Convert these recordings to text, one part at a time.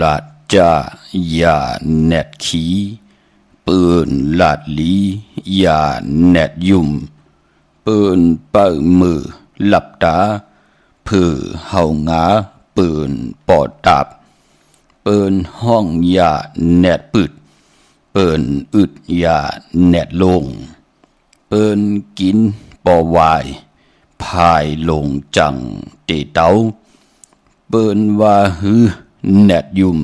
ลาดจ่ายาแนดขีปืนลาดลียาแนดยุ่มปืนเปิดมือหลับตาเพื่อเฮางาปืนปอดตับปืนห้องยาแนดปึดปืนอึดยาแนดลงปืนกินปอวายพายลงจังเตเตาเปิ้นว่าฮือแนดยุ่ม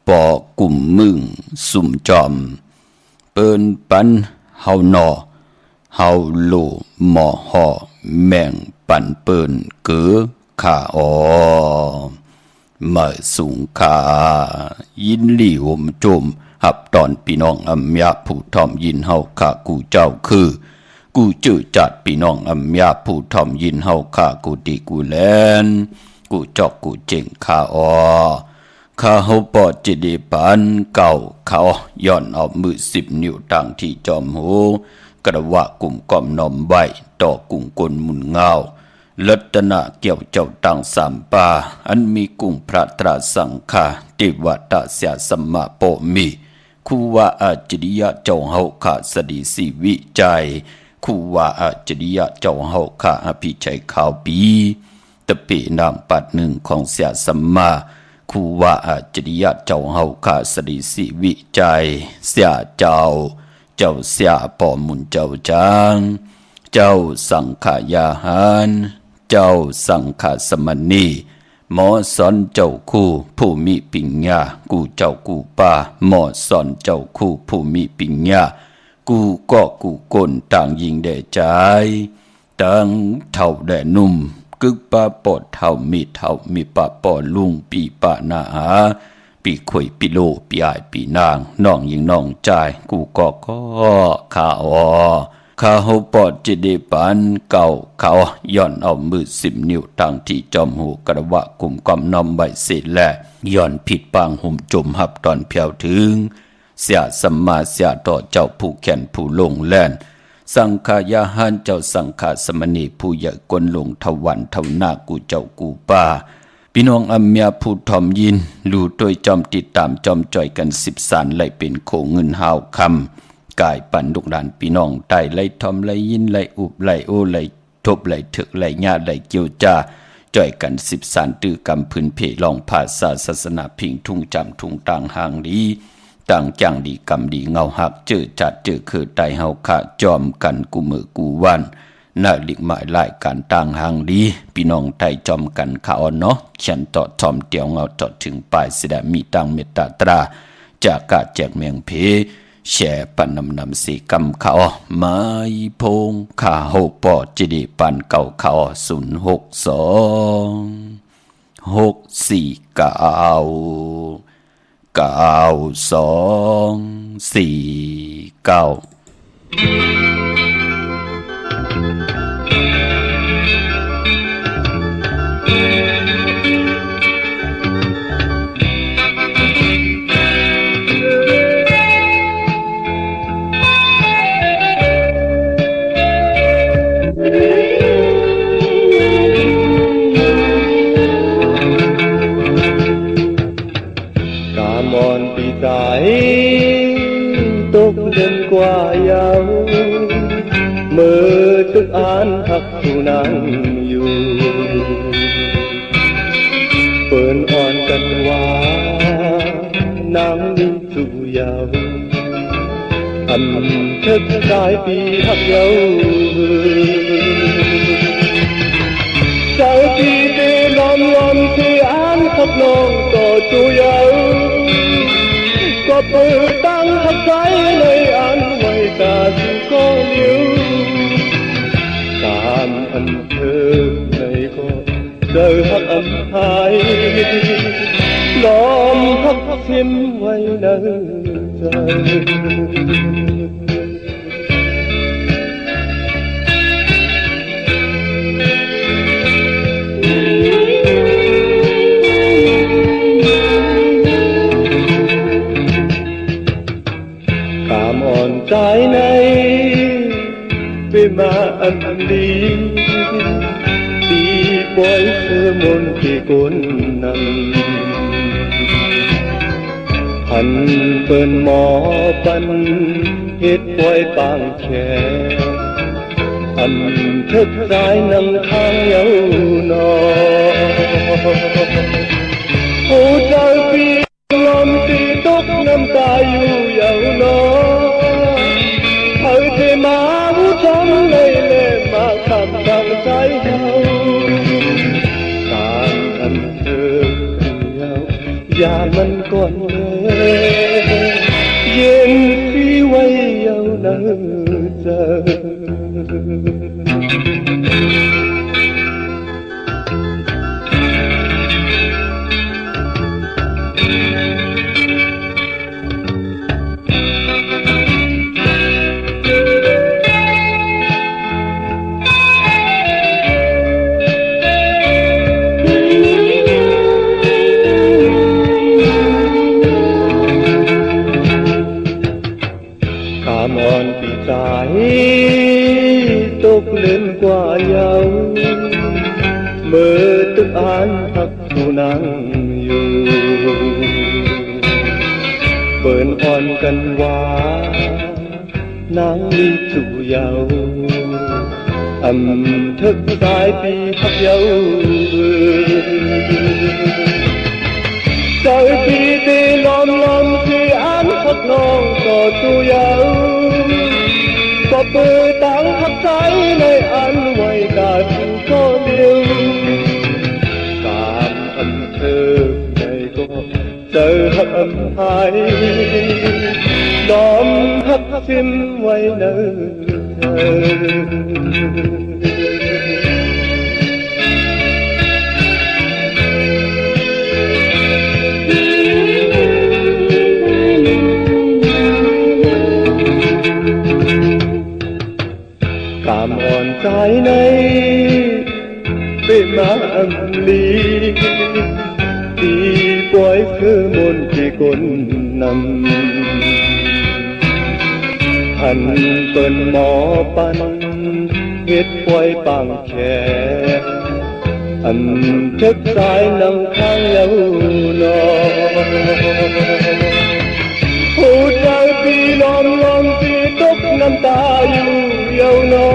ปอกลุ่มมึงสุ่มจอมเปิ้นปันเฮาหนอเฮาโลหมอหอแม่งปันเปิ้นเกือขาออมาสูงขายินหลี่หมจมหับตอนพี่น้องอำยาผู้ทอมยินเฮาขากูเจ้าคือกูจื้อจัดพี่น้องอำยาผู้ทอมยินเฮาขากูดีกูแลนกูจอกกูเจ๋งข้าออข้าเฮาปอดจิดีปันเก่าเขาย้อนเอามือ10 นิ้วตั้งที่จอมหูกระวะกลุ่มก้อมนอมไว้ต่อกุ่งกลมุนเงาลัตนะเกี่ยวเจ้าตั้งสามปาอันมีกุ่งพระตราสังฆาติวัตเสียสมะโปมีคูว่าอาจริยะเจ้าเฮาขาสดีสีวิจัยคูว่าอาจริยะเจ้าเฮาขาอภิชัยข่าวปีตะปีนามปัดหนึ่งของเสียสัมมาคูว่าอาจริยะเจ้าเฮาขาสดีสิวิจัยเสียเจ้าเสียปอมุนเจ้าจางเจ้าสังขายาหารเจ้าสังขสมณีหมอสอนเจ้าคู่ผู้มีปิญญากูเจ้ากูป้าหมอสอนเจ้าคู่ผู้มีปิญญากูก็กูก้นต่างยิงแด่ใจต่างเท่าแด่นุ่มกึกป้าปอดเท่ามีป้าปอดลุงปีป้านาหาปีข่อยปีโลปีอายปีนางน้องยิงน้องใจกูก็ข้าออ ข้าหูปอดจิเดปันเก่าเขาย่อนเอามือ10 นิ้วทางที่จอมหูกระวะกลุ่มกำนอมใบเสร็จและย่อนผิดปางหุ่มจมหับตอนเพียวถึงเสียสัมมาเสียต่อเจ้าผู้แขนผู้ลงแล่นสังขายาหันเจ้าสังขาสมณีผู้ใหญ่กลลงทวันเท่านากูเจ้ากูป่าพี่น้องอเมียผู้ทอมยินรู้โดยจอมติดตามจอมจ่อยกัน10 สารไหลเป็นโคเงินหาวคำกายปันลูกหลานพี่น้องไต่ไหลทอมไหลยินไหลอุบไหลโอไหลทบไหลถึกไหลญาไหลเกี่ยวจ้าจ่อยกัน10 สารตื้อกำพื้นเพลองภาษาศาสนาพิงทุ่งจำทุ่งต่างห่างดีต่างจังดีกำดีเงาหักเจอจัดเจอคือไตเฮาขาจอมกันกูมือกูวันนาลิกหมายหลายการต่างห่างดีพี่น้องไทยจอมกันขาอ่อนเนาะฉันต่อทอมเตียวเงาจอดถึงปลายสิดามีตังเมตตาตราจากกาแจกเมียงเพแช่ปันนำสีกำขาไม้พงขาโหปอจิดีปันเก่าขา064964249tục đêm qua nhau mơ tức án hắc tu nàngอยู่เปิ่นอ่อนกันว่านางนิ่งสู่ยาวอันเทิดสายปีหักเยาเจ้าปีเตล้อมล้อมที่อ่านขับน้องต่อสู่ยาวก็เปิดตั้งทักใจเลยอันไว้ตาสู่ก็เลี้ยวการอันเธอในก็เจอหักอันหายล้อมหักทิมไว้ในใจใจในไปมาอันดีตีปล่อยเสื้อมนที่ก้นนำพันเปิ้นหมอปันเฮ็ดปล่อยปางแค่อันเทิดสายนำทางเยาวนอผู้เจ้าปีลมตีตกน้ำตาอยู่เยาวนอเธอมาวูจำเลยเล่มาคำดังใจเฮาการอันเธอเยาอย่ามันก่อนเลยเย็นที่ไว้เยาวนานเจอตกเล่นกว่าเยาเมื่อตึกอ่านพักผู้นั่งอยู่เปิ่นอ่อนกันว่านางมีสู่เยาอำทึกสายปีพักเยาใจปีตีล้อมล้อมที่อ่านพักน้องต่อสู่เยาก็เปิดตั้งหักใจในอันไว้ตาถึงก็เดียวการอันเธอในก็เจอหักอันหายล้อมหักทิมไว้เนิ่น mà âm lý đi quái khứ môn chỉ côn nằm hành tuần mò pan hết quay bằng khe âm thức sai năm khang lâu nó hú trái pi lom lom pi tốc năm ta yêu yêu nó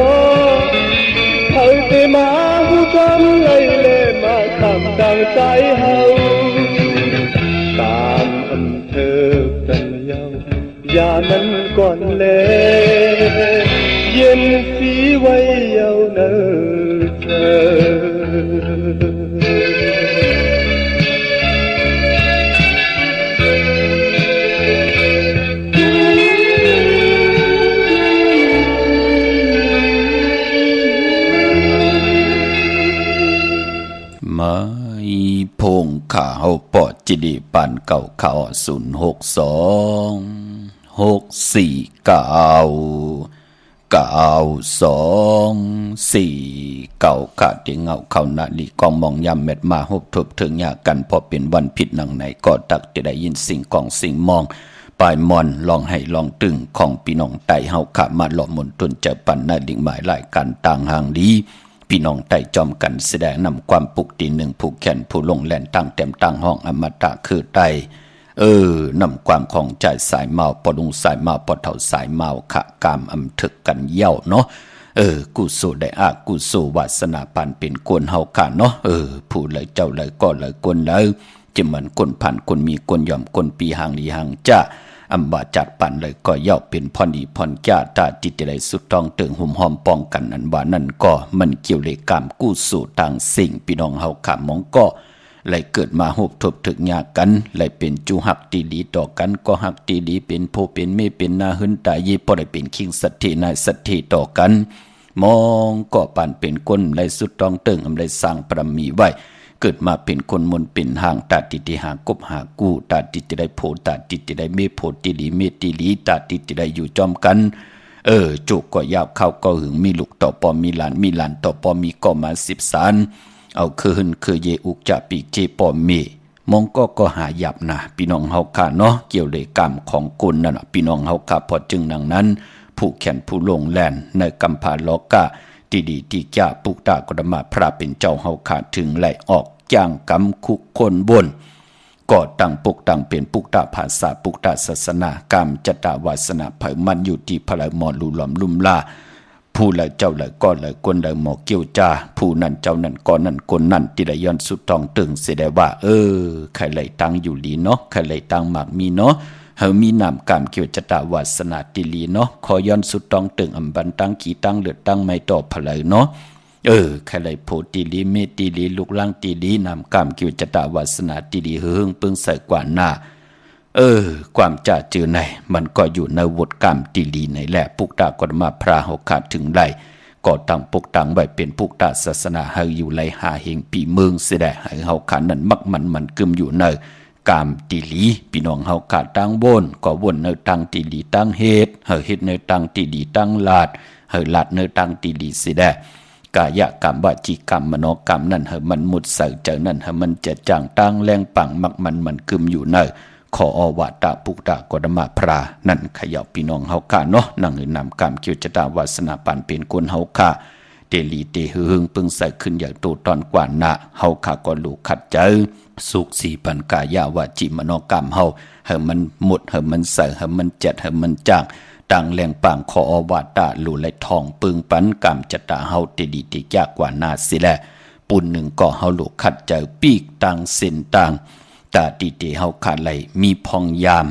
thời tê má hú chăm lây lệ mà tạm đang trái hậu tạm âm thức gần nhau và nắng còn lệ yên phí quay nhau nở chờไม่พงข่าวปอจิดีปันเก่าข่าว0626499242ขาดที่เงาเข้าหน้าลีกองมองยำเม็ดมาหบทบถึงยากันพอเป็นวันผิดหนังไหนก็ตักจะได้ยินสิ่งกองสิ่งมองปลายมอนลองให้ลองตึงของพี่น้องไต่เฮาขามาหล่อมนตุนเจอปันหน้าดิ่งหมายหลายการต่างห่างดีพี่น้องไต่จอมกันแสดงนำความปุกตีหนึ่งผู้แขนผู้ลงแล่นตั้งเต็มตั้งห้องอมตะคือไตนำความของใจสายเมาปอดุงสายเมาปอเท่าสายเมาขะกามอำถึกกันเย่าเนาะกุโสได้อากุโสวาสนาพันเป็นกวนเฮาขาเนาะผู้เลยเจ้าเลยก็เลยกวนเลยจะเหมือนคนพันคนมีคนยอมคนปีหางลีหางจ้าอัมบาจัดปันเลยก็เย่าเป็นพรดีพรจ้าตาจิตใจสุดต้องเติงหุ่มหอมป้องกันอันว่านั่นก็มันเกี่ยวเลยกามกุโสต่างสิ่งพี่น้องเฮาขามองก็เลยเกิดมาหบทบถึกยากันเลยเป็นจูหักตีดีต่อกันก็หักตีดีเป็นผู้เป็นไม่เป็นนาหึนตายีพอได้เป็นคิงสัตถินายสัตถิต่อกันมองก็ปานเป็นคนเลยสุดต้องเติงอำเลยสร้างปรมีไว้เกิดมาเป็นคนมนเป็นห่างตาติติหากบหากู้ตาติติได้โพตาติติได้เมโพติลีเมติลีตาติติได้อยู่จอมกันจุกก็ยาวเข้าก็หึงมีลูกต่อปอมีหลานมีหลานต่อปอมีก็มา10 สารเอาคือเยอุกจะปีกเจปอมีมองก็หาหยับนะพี่น้องเฮาค่ะเนาะเกี่ยวเลยกรรมของกุลนั่นน่ะพี่น้องเฮาค่ะพอจึงดังนั้นผู้แขนผู้ลงแลนในกัมพาโลกะที่ดีที่จ้าปุกตากรมาพระเป็นเจ้าเฮาค่ะถึงไหลออกจ้างกำคุกคนบนก็ตั้งปุกตั้งเป็นปุกตาภาษาปุกตาศาสนากรรมจตาวาสนาเผยมันอยู่ที่พระมอลุลอมลุ่มลาผู้ละเจ้าละก็ละคนละหมอเกี่ยวจ้าผู้นั้นเจ้านั้นก็นั้นคนนั้นที่ได้ย้อนสุดทองตึงเสียได้ว่าใครเลยตั้งอยู่ลีเนาะใครเลยตั้งหมากมีเนาะเฮามีนามกรรมเกี่ยวจตาวาสนาติลีเนาะขอย้อนสุดทองตึงอำบันตั้งขี้ตั้งเลือดตั้งไม่ต่อพลายเนาะใครเลยโพติลีเมติลีลูกล่างติลีนามกรรมเกี่ยวจตาวาสนาติลีเฮิงปึงใส่กว่าหน้าความจ่าจือในมันก็อยู่ในวทกรรมติลีในแหละปุกตากรมาพระเฮาขาดถึงไหลก็ตั้งปุกตั้งไว้เป็นปุกตาศาสนาให้อยู่ไหลหาเฮงปีเมืองเสียได้ให้เฮาขาดนั้นมักมันกึมอยู่ในกามติลีพี่น้องเฮาขาดตั้งวนก็วนในตั้งติลีตั้งเฮ็ดเฮาเฮ็ดในตั้งติลีตั้งลาดเฮาลาดในตั้งติลีเสียได้กายกรรมวจีกรรมมโนกรรมนั่นเฮามันมุดใส่เจอนั่นเฮามันจะจางตั้งแรงปังมักมันกึมอยู่ในขออวาตาปุกตากรมาพรานั่นขยับพี่น้องเฮาค่ะเนาะนั่งนำกรรมเกี่ยวจตาวาสนาปานเป็นคนเฮาค่ะเตลีเตหึงปึงใส่ขึ้นอย่างตูตอนกว่านะเฮาค่ะก็ลูกขัดเจอสุขสีปันกายาวาจิมโนกรรมเฮาเฮามันหมดเฮามันใส่เฮามันเจ็ดเฮามันจางต่างแรงปางขออวาตาลูไหลทองปึงปันกรรมจตาเฮาเตลีเตยากกว่านาสิแลปุ่นหนึ่งก็เฮาลูกขัดเจอปีกต่างเส้นต่างตาติเตเฮาขาดไหลมีพองยาม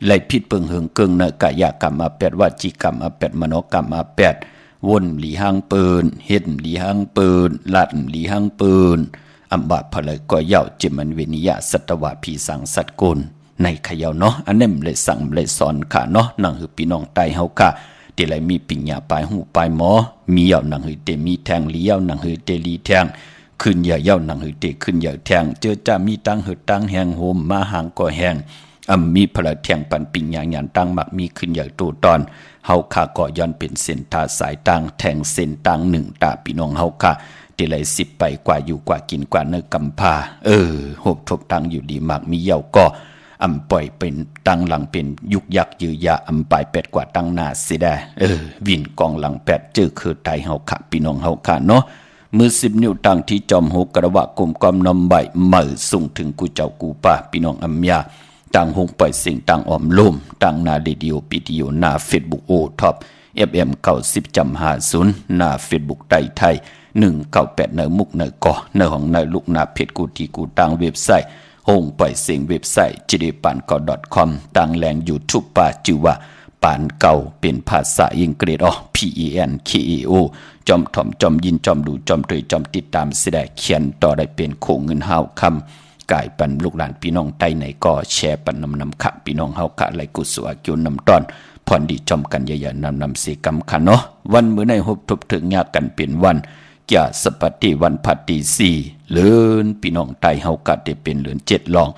ไหลพิษเปิงเหิงเกิงเนกายกรรมอาแปดวจีกรรมอาแปดมโนกรรมอาแปดวนหลีหังเปินเฮ็ดหลีหังเปินลัดหลีหังเปินอัมบาพะเลยก็เย่าจิมันเวนิยะสัตวะผีสังสัตกุลในขยาวเนาะอันนั้นเลยสั่งเลยสอนค่ะเนาะนั่งหือพี่น้องไตเฮาค่ะเตไหลมีปิญญาปลายหูปลายหมอมีเย่านั่งหือเตมีแทงลีเย่านั่งหือเตลีแทงขึ้นอย่าเย่าหนังหือเตขึ้นอย่าแทงเจอจะมีตังหือตังแหงโหมมาหางก็แหง มีพละแทงปันปิงอย่างยันตั้งมักมีขึ้นอย่างตูตอนเฮาค่าก็ย้อนเป็นเส้นทางสายต่างแทงเส้นต่างหนึ่งตาพี่น้องเฮาค่ะที่ไหล10ไปกว่าอยู่กว่ากินกว่าเนื้อกำพาหบทบตังอยู่ดีมากมีเหย่าก็ปล่อยเป็นตั้งหลังเป็นยุกยักยือยาปลาย8กว่าตั้งหน้าสิได้วินกองหลัง8จื้อคือไทยเฮาค่ะพี่น้องเฮาค่ะเนาะมือ10นิ้วตั้งที่จอมหูกระวะกลมกอมนมใบมือส่งถึงกูเจ้ากูป้าพี่น้องยาต่างหงปล่อยสิ่งต่างออมลมต่างนาเรดิโอปิดิโอหน้า Facebook โอท็อป FM 90.50หน้า Facebook ไทย198ในมุกในก่อในห้องในลูกนาเพจกูที่กูต่างเว็บไซต์หงปล่อยเสียงเว็บไซต์ jdepanko.com ต่างแหล่ง YouTube ป่าชื่อว่าปานเก่าเป็นภาษาอังกฤษPENKAO จอมถ่อมจอมยินจอมดูจอมตรีจอมติดตามเสด็จเขียนต่อได้เป็นโคเงินห้าวคำกายปันลูกหลานพี่น้องใต้ไหนก็แชร์ปันนำขะพี่น้องเฮาขะไหลกุศลกิวนำตอนพรดีจอมกันอย่านำสีกำขันเนาะวันมื้อในฮบทบถึงยากันเป็นวันแก่สปฏิวันพัตติ4เลือนพี่น้องใต้เฮากะได้เป็นเลือน7ลอง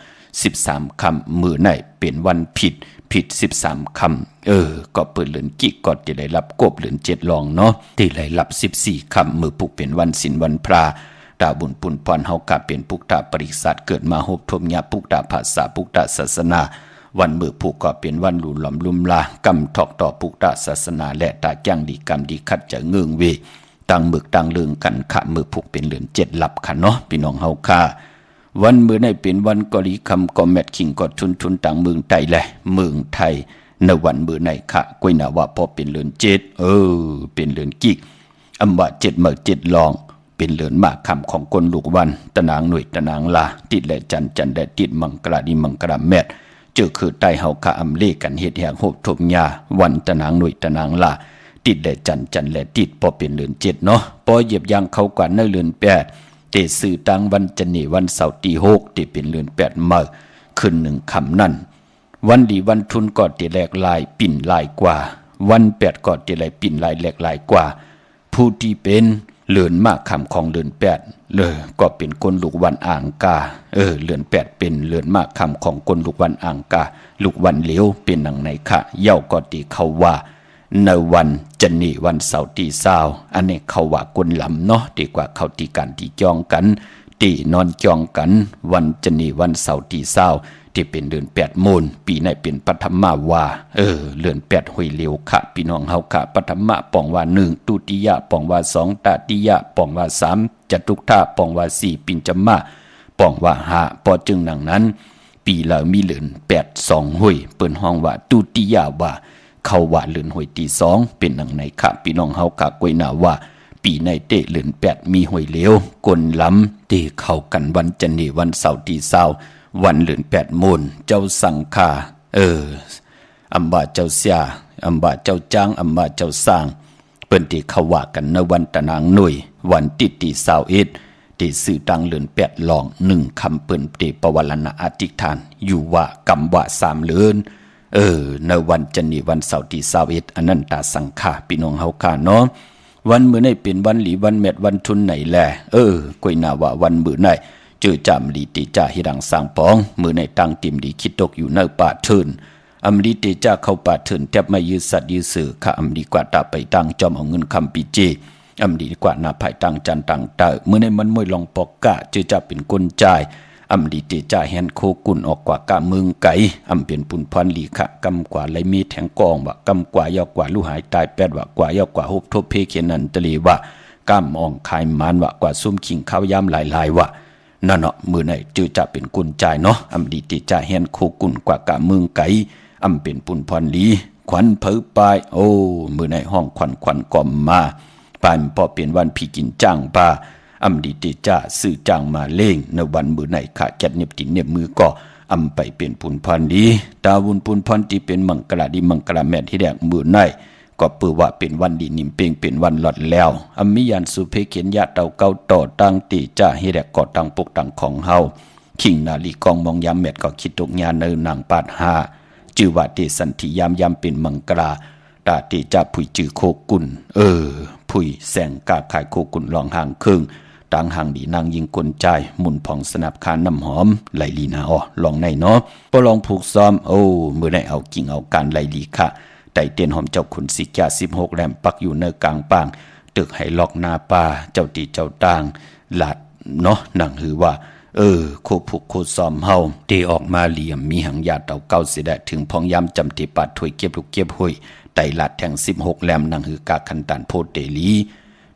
13คำมื้อในเป็นวันผิด13คำก็เปิดเลือนกิก็จะได้รับกบเลือน7ลองเนาะที่ได้รับ14คำมื้อผู้เป็นวันศีลวันพระตาบุญปุนพรเฮากะเป็นปุกตาปริษัทเกิดมาฮบทมญาปุกตาภาษาปุกตาศาสนาวันมื้อผู้ก็เป็นวันหลู่หลอมลุ่มลากำทอกต่อปุกตาศาสนาและตาจ้างดีกรรมดีคัดจะเงืองเวต่างมึกต่างเลืองกันขะมื้อผู้เป็นเลือน7หลับค่ะเนาะพี่น้องเฮาค่ะวันมื้อในเป็นวันกอลีคำก็แมทคิงก็ทุนต่างเมืองไทยแหละเมืองไทยในวันมื้อในค่ะกวยนาว่าพอเป็นเลือน7เป็นเลือนกิกว่า7มื้อ7ลองเป็นเลือนมากคำของคนลูกวันตะนางหน่วยตะนางลาติดและจันแดดติดมังกราดีมังกราแมทเจอคือใต้เฮาค่ะเลกันเฮ็ดแหงโหบทบญาวันตะนางหน่วยตะนางลาติดและจันและติดพอเป็นเลือน7เนาะพอเหยียบยางเข้ากว่าในเลือน8เตสื่อตังวันจันนี่วันเสาร์ที่6ที่เป็นเลือน8มื้อขึ้น1คำนั่นวันดีวันทุนก็ที่แหลกลายปิ่นลายกว่าวัน8ก็ที่ไหลปิ่นลายแหลกลายกว่าผู้ที่เป็นเลือนมากคำของเลือน8เลยก็เป็นคนลูกวันอ่างกาเลือน8เป็นเลือนมากคำของคนลูกวันอ่างกาลูกวันเหลียวเป็นหนังในค่ะเย้าก็ที่เขาว่าในวันจันนี่วันเสาร์ที่20อันนี้เขาว่าคนลำเนาะดีกว่าเขาที่กันที่จองกันที่นอนจองกันวันจันนี่วันเสาร์ที่20ที่เป็นเดือน8มูลปีในเป็นปฐมวาเดือน8หวยเหลียวค่ะพี่น้องเฮาค่ะปฐมะปองว่า1ตุติยะปองว่า2ตติยะปองว่า3จตุถะปองว่า4ปิญจมะปองว่า5พอจึงดังนั้นปีละมีเดือน8 2หวยเปิ้นห้องว่าตุติยะว่าเขาว่าเลือนหวยที่2เป็นหนังในค่ะพี่น้องเฮากะกวยนาว่าปีในเตะเลือน8มีหวยเหลวกลล้ำที่เข้ากันวันจันนี่วันเสาร์ที่20วันเลือน8มูลเจ้าสังฆาบาเจ้าเสียบาเจ้าจ้างบาเจ้าสร้างเปิ้นที่เขาว่ากันในวันตะนางหน่วยวันติดที่21ที่สื่อตังเลือน8ลอง1คำเปิ้นที่ปวารณาอธิษฐานอยู่ว่ากำว่า3เลือนในวันจันนี่วันเสาร์ที่21อนันตาสังฆาพี่น้องเฮาค่ะเนาะวันมื้อนี้เป็นวันหลีวันแมดวันทุนไหนแลกวยนาว่าวันมื้อนี้เจอจามลีติจ่าฮิรังสร้างปองมื้อในตั้งติมดีคิดตกอยู่ในป่าเทินอำลีติจ่าเข้าป่าเทินแทบไม่ยืดสัตว์ยืดสื่อค่ะอำดีกว่าตาไปตั้งจอมเอาเงินคำปีเจอำดีกว่าหน้าภายตั้งจันตั้งตามื้อในมันมวยลองปอกกะเจอจะเป็นคนจ่ายอำดีเตจ่าแฮนโคกุนออกกว่ากะเมืองไก่อำเป็นปุนพันลีขะกำกว่าไหลมีแทงกองว่ากำกว่ายาวกว่าลูหายตาย8ว่ากว่ายาวกว่าฮบทบเพเขนันตะลีว่ากำอ่องคายมานว่ากว่าซุ่มขิงข้าวยามหลายๆว่านั่นเนาะมื้อไหนจือจะเป็นกุนจ่ายเนาะอำดีเตจ่าแฮนโคกุนกว่ากะเมืองไก่อำเป็นปุนพันลีขวัญเผอปายมื้อไหนห้องขวัญกอมมาปานพอเป็นวันพี่กินจ้างปาอำดีติจ่าสื่อจ้างมาเล่งในวันมื้อไหนขาจัดเน็บตินเน็บมือก็อำไปเป็นปุนพันดีตาวุนปุนพันที่เป็นมังกราดีมังกราแม่นที่แดกมื้อไหนก็เปื้อว่าเป็นวันดีนิ่มเป่งเป็นวันหลอดแล้วอำมียันสุเพเขียนยะเตาเก่าต่อตั้งติจ่าให้แดกก็ตั้งปกตั้งของเฮาขิงนาลีกองมองยามแม่นก็คิดตกญาณในนางปาด5ชื่อว่าเตสันติยามเป็นมังกราตาติจ่าผุยจือโคกุนผุยแสงกาขายโคกุนลองห่างครึ่ง ต่างห่างดีนางยิงกลใจหมุนผ่องสนับคานน้ำหอมไหลลีนาลองในเนาะบ่ลองผูกซ้อมโอ้มื้อได้เอากิ่งเอาการไหลลีค่ะไต่เตียนหอมเจ้าขุนสิกา16แหลมปักอยู่เนื้อกลางปางตึกให้ลอกนาป่าเจ้าตีเจ้าต่างหลาดเนาะนั่งหือว่าโคผูกโคซ้อมเฮาเตออกมาเหลี่ยมมีหังยาเต่าเก้าเสด็จถึงพองยามจำติปัดถวยเก็บลูกเก็บห้อยไต่หลาดแทง16แหลมนั่งหือกาคันตันโพเตลี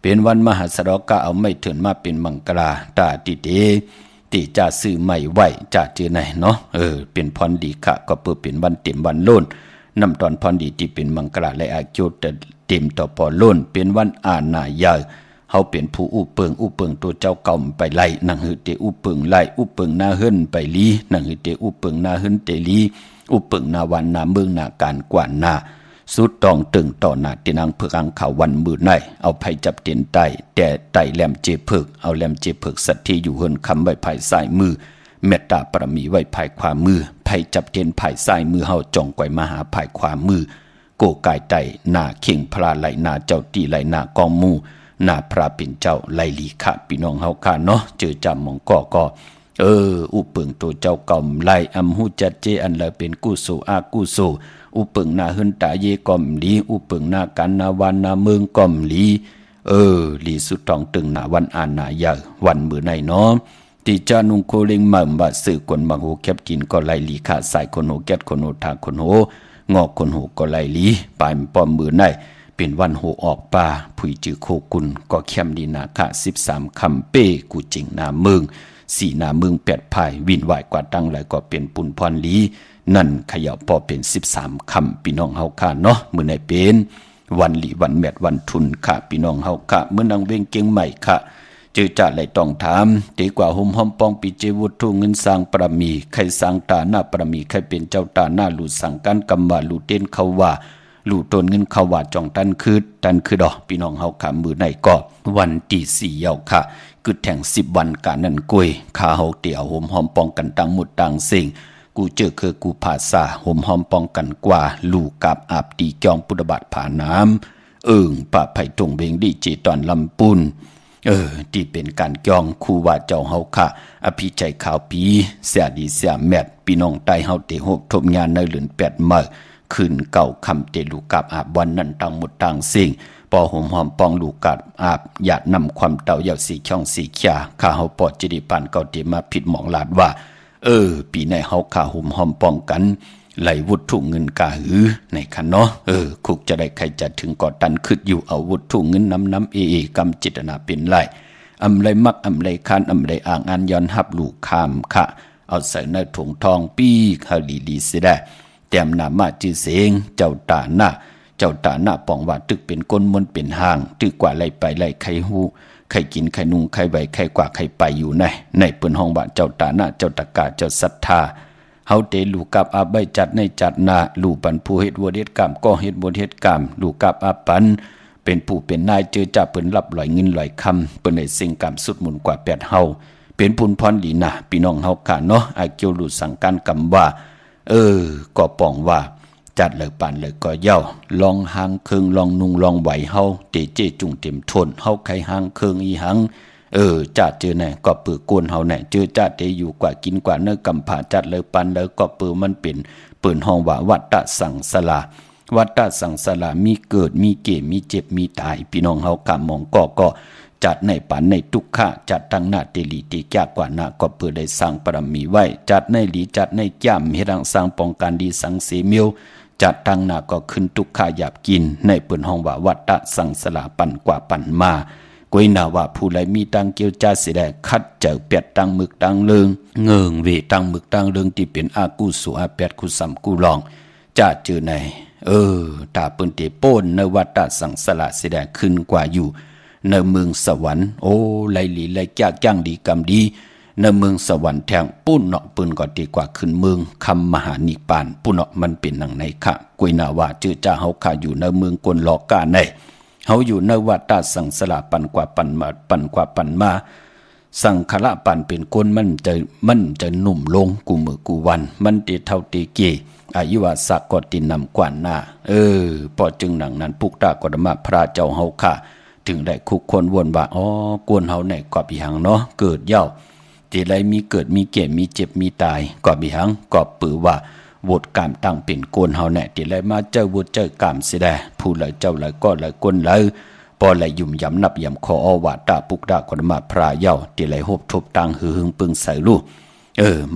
เป็นวันมหาสรกะเอาไม่เถินมาเป็นมังกราตาติเตติจะซื้อไม่ไหวจะเจอไหนเนาะเป็นพรดีค่ะก็เปิดเป็นวันเต็มวันโล้นนำตอนพรดีที่เป็นมังกราและอาโจตเต็มต่อพอโล้นเป็นวันอาณาใหญ่เฮาเป็นผู้อุเปิงตัวเจ้าเก่าไปไล่นังหือเตอุเปิงไล่อุเปิงนาเฮินไปลีนังหือเตอุเปิงนาเฮินเตลีอุเปิงนาวันนาเมืองนาการกว่านาสุดตองตึงต่อหน้าตินางเผือกอังข่าววันมือในเอาไผจับเตียนไตแต่ไตแหลมเจเผือกเอาแหลมเจเผือกสัตที่อยู่เฮินคำไว้ภายซ้ายมือเมตตาปรมีไว้ภายขวามือไผจับเตียนภายซ้ายมือเฮาจ้องไกวมาหาภายขวามือโกกายไตหน้าเข่งพระไหลหน้าเจ้าตีไหลหน้ากองมูหน้าพระเป็นเจ้าไหลลีขะพี่น้องเฮาค่ะเนาะเจอจำมองก็อุเปิงตัวเจ้าเก่าไหลอำหูจัดเจอันละเป็นกุโสอากุโสอุเปิงนาเฮินตาเยก่อมลีอุเปิงนากันนาวันนาเมืองก่อมลีลีสุดทองตึงนาวันอาณาใหญ่วันมือในเนาะติจานุงโคเลงมั่มบะสื่อคนบางโหแคบกินก็ไหลลีขาสายคนโหแกดคนโหทาคนโหงอกคนโหก็ไหลลีปลายป้อมมือในเป็นวันโหออกป่าผุยจือโคกุลก็เข้มดีนาค่ะ13คำเป้กูจิงนาเมือง4นาเมือง8ภายวินไหวกว่าตั้งหลายก็เป็นปุนพรลีนั่นขยับพอเป็น13คำพี่น้องเฮาค่ะเนาะมื้อไหนเป็นวันหลีวันแมดวันทุนค่ะพี่น้องเฮาค่ะมื้อนางเวงเก่งใหม่ค่ะเจอจะไหลต้องถามตีกว่าห่มหอมปองปีเจวุฒุเงินสร้างประมีใครสร้างตาหน้าประมีใครเป็นเจ้าตาหน้าลู่สั่งกันกำว่าลู่เต้นเขาว่าลู่ตนเงินเขาว่าจ่องตันคือดอกพี่น้องเฮาค่ะมื้อไหนก็วันที่4เยาค่ะกึดแทง10วันกะนั้นกวยขาเฮาเตียวห่มหอมปองกันตั้งหมดต่างสิ่งกูเจอคือกูภาษาห่มหอมป้องกันกว่าลูกกับอาบตีจอมปุตบาทผาน้ำปะไผ่ตรงเบงดีเจตอนลำปุนที่เป็นการจองคูว่าเจ้าเฮาค่ะอภิชัยข่าวปีเสียดีเสียแมดพี่น้องใต้เฮาเตโหบทบงานในเดือน8มื้อคืนเก่าคำเตลูกกับอาบวันนั้นตั้งหมดต่างสิ่งปอห่มหอมปองลูกกับอาบอยากนำความเต่าอยากสีช่องสีขยาข้าเฮาปอจิริปันเก่าเตมาผิดหมองลาดว่าปีในเฮาขาหุ่มหอมป้องกันไหลวุฒุเงินกาหือในคันเนาะคุกจะได้ใครจะถึงก่อตันขึ้นอยู่เอาวุฒุเงินน้ำกำจิตนาเป็นไรอำไรมักอำไรคานอำไรอ่างอันย้อนหับลูกคามค่ะเอาใส่ในถุงทองปีเฮาลีสิได้แต้มหน้ามาจื้อเสงเจ้าตาหน้าปองว่าตึกเป็นก้นมนเป็นห่างตึกกว่าไหลไปไหลไขหูใครกินใครนุ่งใครไหวใครกว่าใครไปอยู่ในเปิ้นห้องว่าเจ้าตาหน้าเจ้าตะกาเจ้าศรัทธาเฮาเตลูกกับอาใบจัดในจัดนาลูปันผู้เฮ็ดบ่เฮ็ดกรรมก็เฮ็ดบ่เฮ็ดกรรมลูกกับอาปันเป็นผู้เป็นนายเจอจ่าเปิ้นรับหลอยเงินหลอยคำเปิ้นได้สิ่งกรรมสุดมุนกว่า8เฮาเป็นพุนพรดีนะพี่น้องเฮาค่ะเนาะอาเกียวลูสังการกรรมว่าก็ป้องว่าจัดเลยปานเลยก็เย้าลองหางเคิงลองนุงลองไหวเฮาเตเจจุงเต็มทนเฮาไขหางเคิงอีหังจัดเจอแน่ก็ปือกวนเฮาแน่เจอจัดเตอยู่กว่ากินกว่าเนื้อกำผาจัดเลยปานเลยก็ปือมันเป็นปืนห้องว่าวัฏฏะสังสลาวัฏฏะสังสลามีเกิดมีเก็บมีเจ็บมีตายพี่น้องเฮากำมองก็จัดในปันในทุกขะจัดตั้งหน้าเตลีติแก่กว่าหน้าก็เพื่อได้สร้างปรมีไว้จัดในหลีจัดในย่ำให้รังสร้างป้องกันดีสังเสมิวจัดตั้งหน้าก็ขึ้นทุกขะหยาบกินในเปิ้นห้องว่าวัฏฏะสังสลาปันกว่าปันมากวยนาว่าผู้ใดมีตังเกียวจ้าสิได้คัดเจอเปียดตังมึกตังเลิงเงิงเวตังมึกตังเลิงที่เป็นอากุสุอาเปียดกุสัมกุลองจ้าเจอในตาเปิ้นเตโป้นในวัฏฏะสังสลาสิได้ขึ้นกว่าอยู่ในเมืองสวรรค์ไหลหลีไหลจากย่างดีกรรมดีในเมืองสวรรค์แทงปุ้นเนาะปืนก็ดีกว่าขึ้นเมืองคำมหานิพพานปุ้นเนาะมันเป็นหนังในค่ะกวยนาว่าเจอจ้าเฮาค่ะอยู่ในเมืองกวนหลอกกาในเฮาอยู่ในวัฏฏะสังสลาปันกว่าปันมาสังขละปันเป็นคนมันจะหนุ่มลงกูมือกูวันมันเตเท่าเตเกอายุวาสักก็ตินนำกว่าหน้าพอจึงหนังนั้นพุกตากฎมาพระเจ้าเฮาค่ะ ถึงได้คุกคนวนว่าอ๋อกวนเฮาไหนกอบอีหังเนาะเกิดเย้าที่ไรมีเกิดมีเก็บมีเจ็บมีตายกอบอีหังกอบปือว่าโหวตกามตั้งเป็นกวนเฮาแน่ที่ไรมาเจ้าโหวตเจ้ากามสิได้ผู้เลยเจ้าเลยก็เลยกวนเลยพอเลยยุ่มยำนับยำคออว่าตาปุกดาคนมาพระเย้าที่ไรโหบทบตังหือหึงปึงใส่ลูก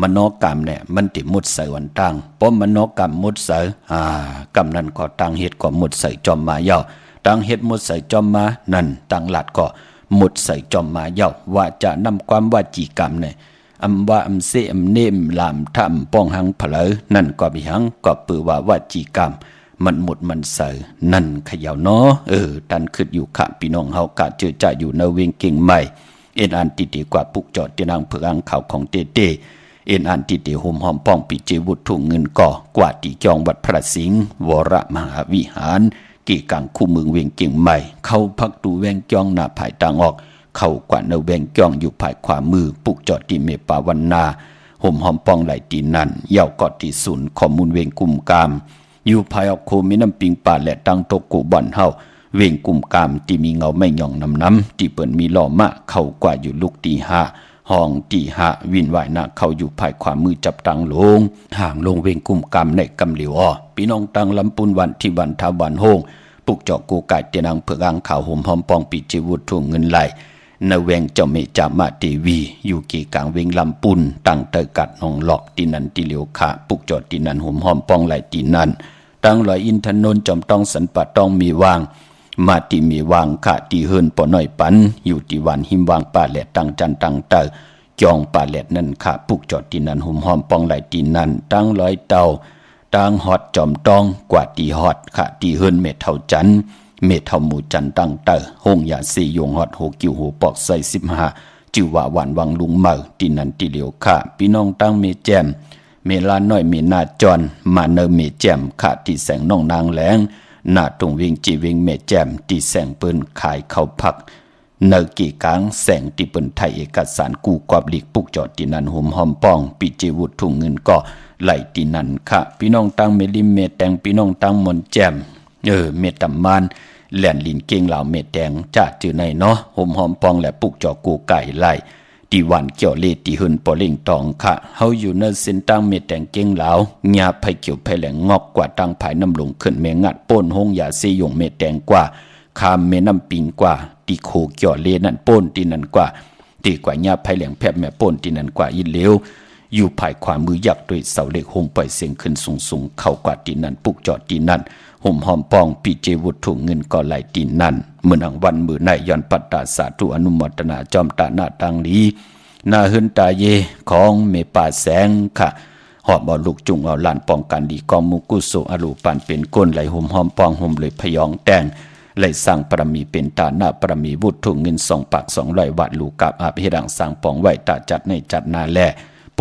มโนกรรมเนี่ยมันติมุดใส่วันตั้งเพราะมโนกรรมมุดใส่กรรมนั้นก็ตั้งเหตุก็มุดใส่จอมมาเย้าตั้งเหตุมุดใส่จอมมานั่นตั้งหลัดก็มุดใส่จอมมาเย้าว่าจะนำความวาจีกรรมเนี่ยอำว่าอำเสอำเนมลามทำป้องหังเผลอนั่นก็บิหังก็ปือว่าวาจีกรรมมันหมดมันใส่นั่นขยาวเนาะตันขึ้นอยู่ขะพี่น้องเฮากะเจอจ่าอยู่ในเวียงเก่งใหม่เอ็นอันติดีกว่าปุกจอดที่นางเผืองข่าวของเต้เอ็นอันติดีโฮมหอมป้องปิเจวุฒุเงินก่อกว่าตีจองวัดพระสิงห์วรมหาวิหารกี่กังคู่เมืองเวียงเก่งใหม่เข้าพักดูแวงจองหน้าภายต่างออกเข้ากว่าในแวงจองอยู่ภายขวามือปุกจอดที่เมปาวันนาโฮมหอมป้องไหลตีนั่นเย่ากอดที่ศูนย์ข้อมูลเวียงกุมกามอยู่ภายออกโคมิน้ำปิงป่าและตั้งโตกุบ่อนเฮาเวียงกุมกามที่มีเงาไม่หย่องน้ำที่เปิ่นมีล้อมะเข้ากว่าอยู่ลูกตีห้าห้องตีห้าวินไหวนะเข้าอยู่ภายขวามือจับตังลงห่างลงเวียงกุมกามในกำเหลียวพี่น้องตังลำปุนวันที่วันทาวันโฮงปุกจอกกูไก่เตนังเผือกอังข่าวห่มหอมปองปีจิวุฒทุ่งเงินไหลในแวงเจ้าเมจามาเทวีอยู่กี่กลางเวียงลำปุนตั้งเตยกัดนองหลอกตีนันตีเหลียวขาปุกจอดตีนันห่มหอมปองไหลตีนันตั้งลอยอินทนนท์จอมต้องสันปะต้องมีวางมาตีมีวางขาตีเฮินปอน้อยปันอยู่ที่วันหิมวางป่าแหลตั้งจันตั้งเตอจองป่าแหลนั่นขาปุกจอดตีนันห่มหอมปองไหลตีนันตั้งลอยเตาตั้งฮอดจอมต้องกว่าตีฮอดขาตีเฮินเม็ดเท่าจันเม็ดเท่าหมูจันตั้งเตอหงยาสียงฮอดโหกิ้วหูปอกใส่15จิวว่าหวานวังลุงเมาตีนันตีเหลียวขาพี่น้องตั้งเมแจมเมลาน้อยเมนาจอนมาเนเมแจมขาที่แสงน้องนางแหลงหน้าตรงเวียงจีเวียงเมแจมที่แสงเปิ้นขายเข้าพักเนกี่กลางแสงที่เปิ้นไทยเอกสารกูกอบหลีกปุกจอดที่นันห่มหอมป้องปีเจวุฒทุ่งเงินก็ไหลที่นันค่ะพี่น้องตั้งเมลิมเมแตงพี่น้องตั้งมนแจมเมตำมานแหลนลินเก่งเหล่าเมแตงจ้าจือในเนาะห่มหอมป้องและปุกจอกูไก่ไหลตีวันเกี่ยวเลตีหืนปอเล่งตองค่ะเฮาอยู่ในเส้นตั้งเมแตงเก่งเหลาหญ้าไผเกี่ยวไผแหลงงอกกว่าตั้งภายน้ำลงขึ้นเมงัดป้นหงยาซียงเมแตงกว่าคามเมน้ำปิงกว่าตีโคเกี่ยวเลนั่นป้นตีนั่นกว่าตีกว่าหญ้าไผแหลงแผบแม่ป้นตีนั่นกว่ายินเลวอยู่ภายขวามือยักด้วยเสาเหล็กหงปล่อยเสียงขึ้นสูงเข้ากว่าตีนั่นปุกจอดตีนั่นห่มหอมปองปีเจวุฒุเงินก็ไหลตีนั่นเมื่อนังวันมือในย้อนปัตตาสาธุอนุโมทนาจอมตาหน้าตังลีนาหืนตาเยของเมป่าแสงค่ะหอบเอาลูกจุงเอาลานป้องกันดีกองมุกุสุอรูปันเป็นก้นไหลห่มหอมปองห่มเลยพยองแต่งไหลสร้างปรมีเป็นตาหน้าปรมีวุฒุเงิน2 ปาก200 วัดลูกกับอาบเฮดังสร้างปองไว้ตาจัดในจัดนาแล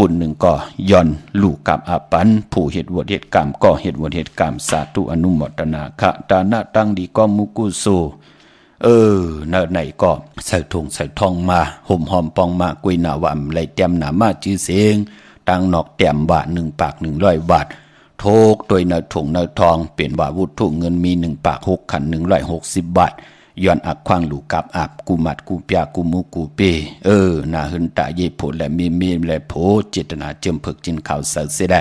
ปุ่นหนึ่งก็ย่อนลูกกับอาปันผู้เหตุวดเหตุกรรมก็เหตุวดเหตุกรรมสาธุอนุโมทนาค่ะตาหน้าตั้งดีกองมุกุสุไหนก็ใส่ถุงใส่ทองมาห่มหอมปองมากุยหนาวำไหลเต็มหนามาจื้อเสียงตังนอกเต็มบาท1 ปาก100 บาทโทกโดยเนื้อถุงเนื้อทองเปลี่ยนว่าวุฒิเงินมี1 ปาก6 ขัน160 บาทย้อนอักควางลูกกับอาบกูมัดกูเปียกูมูกูเปนาหึนตาเยโผและมีและโผเจตนาเจิมเพิกจินข่าวเสือเสียได้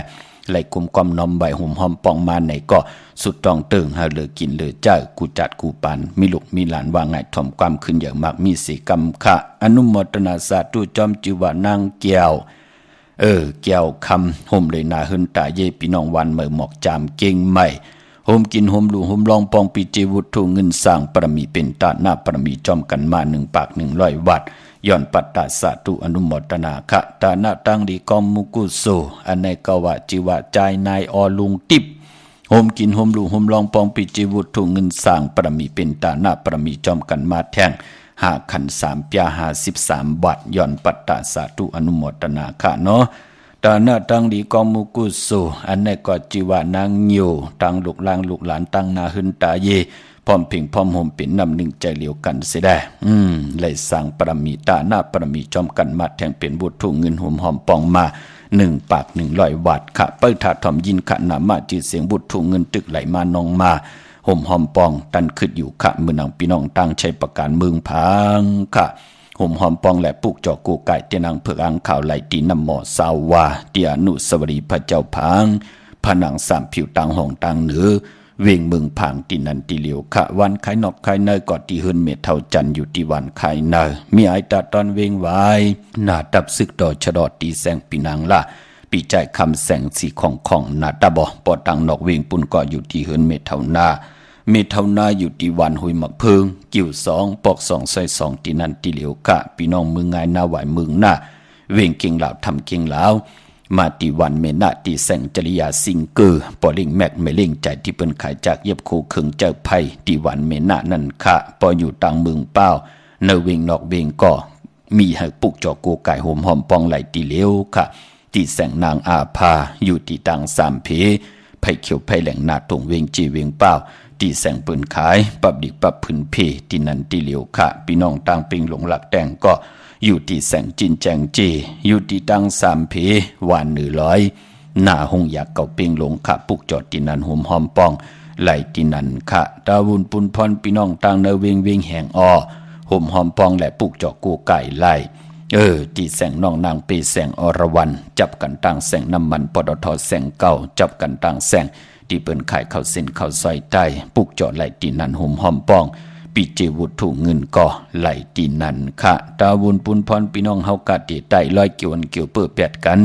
ไหลกุมกอมนอมใบหุ่มหอมปองมาไหนก็สุดตองเติงหาเหลือกินเหลือเจ้ากูจัดกูปันมีลูกมีหลานว่าไงถ่อมความขึ้นอย่างมากมีสีกรรมค่ะอนุโมทนาสาธุจอมจิวานางแก้วแก้วคำห่มเลยนาหึนตาเยพี่น้องวันเมื่อหมอกจามเก่งใหม่ห่มกินห่มลูห่มลองปองปีเจวุฒุเงินสร้างปรมีเป็นตาหน้าปรมีจอมกันมา1 ปาก100 วัดย้อนปัตตาสาธุอนุโมทนาคะตาหน้าตั้งดีกอมมุกุโสอันในกวะจิวะใจนายอลุงติบห่มกินห่มลูห่มลองปองปีเจวุฒุเงินสร้างปรมีเป็นตาหน้าปรมีจอมกันมาแท่ง5 ขัน3 ปยา53 วัดย้อนปัตตาสาธุอนุโมทนาคะเนาะตาหน้าตั้งดีกองมุกุสุอันในก็จิวานางโยตั้งลูกลางลูกหลานตั้งนาหึนตาเยพร้อมพิงพร้อมห่มเป็นน้ำหนึ่งใจเหลียวกันเสียได้เลยสั่งปรมีตาหน้าปรมีจอมกันมาแทงเป็นบุตรทุ่งเงินห่มหอมปองมา1 ปาก100 วัดค่ะเปิดถาถ่อมยินขะนามาจืดเสียงบุตรทุ่งเงินตึกไหลมานองมา ห่มหอมปองตันขึ้นอยู่ค่ะมือนังพี่น้องตั้งใช้ประการเมืองพังค่ะห่มหอมปองและปลูกจอกกูไก่เตียนังเผือกอ่างข่าวไหลตีน้ำหมอสาวาเตียนุสวรีพระเจ้าพังผนังสามผิวต่างห้องต่างเหนือเวงเมืองพังตีนันตีเหลียวค่ะวันไข่นอกไข่เนยกอดตีหืนเมทเท่าจันอยู่ที่วันไข่เนยมีไอตาตอนเวงไว้หน้าตับซึกดอชะดอตีแสงปีนางละปีใจคำแสงสีของหน้าตาบ่ปอตังนอกเวงปุ่นก็อยู่ที่หืนเมทเท่านาเมทเท่านาอยู่ที่วันหุยหมักเพิงกิ่วสองปอกสองใส่สองตีนันตีเหลียวค่ะพี่น้องมือไงหน้าไหวมือหน้าเวงเก่งเหล่าทำเก่งเหล่ามาตีวันเมนาตีแสงจริยาสิงเกอร์ปอลิงแม็กไม่เล่งใจที่เปิ้นขายจากเย็บคูเคิงเจ้าไพ่ตีวันเมนานั่นค่ะปออยู่ต่างเมืองเป้าเนเวงนอกเวงก็มีให้ปุกจอกโกไก่หอมหอมปองไหลตีเลี้ยวค่ะตีแสงนางอาภาอยู่ตีต่างสามเพไผ่เขียวไผ่แหลงนาตรงเวงจีเวงเป้าตีแสงเปิ้นขายปับดิกปับพื้นเพตีนันตีเลี้ยวค่ะพี่น้องต่างปิงหลงหลักแดงก็อยู่ที่แสงจินแจงจีอยู่ที่ตั้งสามเพวานหนึ่งร้อยหน้าหงอยากเก่าเปียงหลงขะปุกจอดที่นันหอมหอมปองไหลที่นันขะดาวุนปุนพรพี่น้องต่างเนเวงเวงแหงอหอมหอมปองและปุกจอดกูไก่ไหลที่แสงน้องนางเปแสงอรวรรณจับกันตั้งแสงน้ำมันปตทแสงเก่าจับกันตั้งแสงที่เปิ้นขายข้าวเส้นข้าวซอยใต้ปุกจอดไหลที่นันหอมหอมปองปีเจวุฒถูกเงินก่อไหลตีนันค่ะดาวุนปุนพรพี่น้องเฮากะติไตลอยเกี่ยวเกี่ยวเปื้อแปดกัน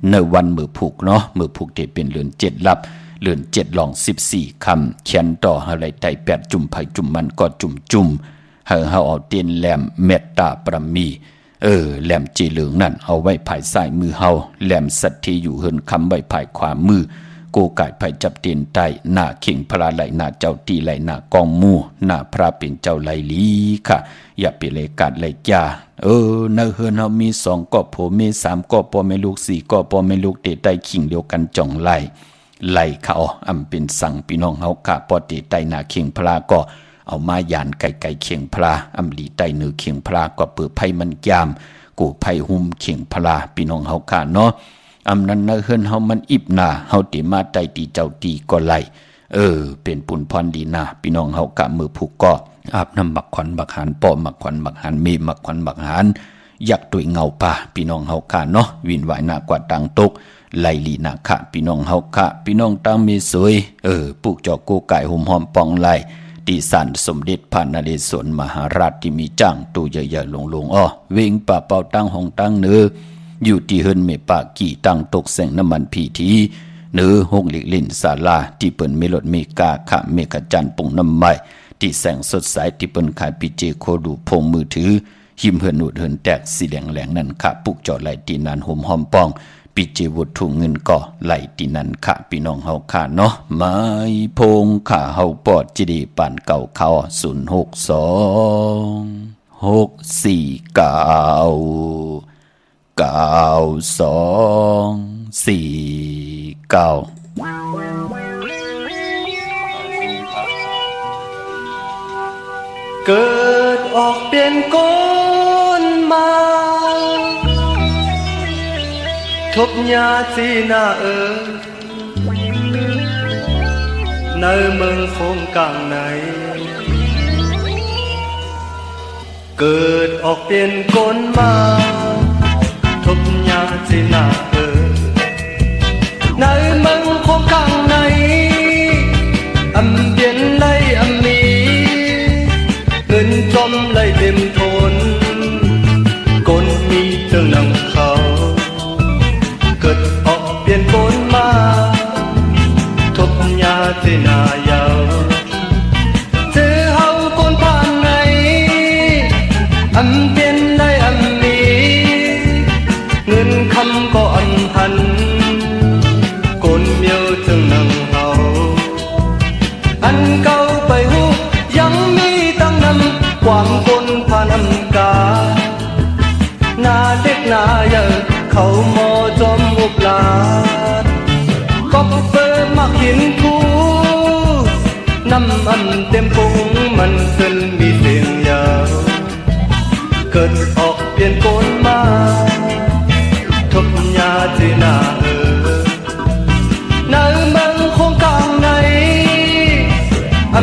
ในวันมือผูกเนาะมือผูกที่เป็นเรือน7ลับเรือน7หลอง14คำเขียนต่อเฮาไหลไต8จุ่มไผจุ่มมันก็จุ่มเฮาเอาเตียนแหลมเมตตาปรมีแหลมจีเหลืองนั่นเอาไว้ภายซ้ายมือเฮาแหลมสัตที่อยู่เฮินคำไว้ภายขวามือโกไก่ไผ่จับเตียนไตหน้าเข่งพระไหลหน้าเจ้าตีไหลหน้ากองมู่หน้าพระเป็นเจ้าไหลลีค่ะอย่าไปเลยกาดเลยจ้าในเฮือนเฮามี2ก็ผัวมี3ก็พ่อแม่ลูก4ก็พ่อแม่ลูกเตไตขิงเดียวกันจ่องไหลเขาอำเป็นสั่งพี่น้องเฮาค่ะพอเตไตหน้าเข่งพระก็เอามายานไก่เข่งพระอำลีไตเนื้อเข่งพระก็เปิดไผมันยามกูไผหุ่มเข่งพระพี่น้องเฮาค่ะเนาะอำนั้นเฮือนเฮามันอิบหน้าเฮาติมาไตตีเจ้าตีก็ไหลเป็นปุนพรดีนาพี่น้องเฮากะมือผูกก็อาบน้ำบักขวัญบักหานป้อบักขวัญบักหานมีบักขวัญบักหานยักตุยเงาป่าพี่น้องเฮากะเนาะวินไหวหน้ากว่าตังตกไหลลีนาคะพี่น้องเฮากะพี่น้องตังมีสวยปลูกจอกกูไก่หอมหอมปองไหลตีสันสมเด็จพระนเรศวรมหาราชที่มีจ้างตู้ใหญ่ๆลงเวงป่าเป่าตั้งห้องตั้งเนื้ออยู่ที่เฮินเมปากี่ตั้งตกแสงน้ำมันพีทีเนื้อหงหลิกลินศาลาที่เปิ้นเมลดเมกาขะเมกจันปุ่งน้ำไม้ที่แสงสดใสที่เปิ้นขายพีเจโคดูพงมือถือหิมเฮินหนุดเฮินแตกสีแหลงนั่นขะปุกจอดไหลตีนันหอมหอมปองปีเจวุฒถูกเงินก่อไหลตีนันขะพี่น้องเฮาค่ะเนาะไม้พงขาเฮาปอดจิดีปานเก่าเขาเกิดออกเป็นคนมาทบยาสีนาในเมืองคงกลางในเกิดออกเป็นคนมาทบยาสีนาในเมืองคงกลางในอำเบียนไลอำมีเงินจมไลเต็มทนกนมีเรื่องนำเขาเกิดออกเปลี่ยนคนมาทบยาเจนายาวเจอเฮาคนผ่านไงอำเปลี่ยนไลอำมีเงินคำก็อำหันกนเมียวถึงนังเฮาอันเก่าไปหูยังมีตั้งนำความคนผ่านอำกาหน้าเด็กหน้าใหญ่เขามอจอมอุบลาก็เปิดมาขินทูน้ำอันเต็มพุงมันขึ้นมีเสียงยาวเกิดออกเปลี่ยนคนมาทบยาจีนาในเมืองคงกลางในอ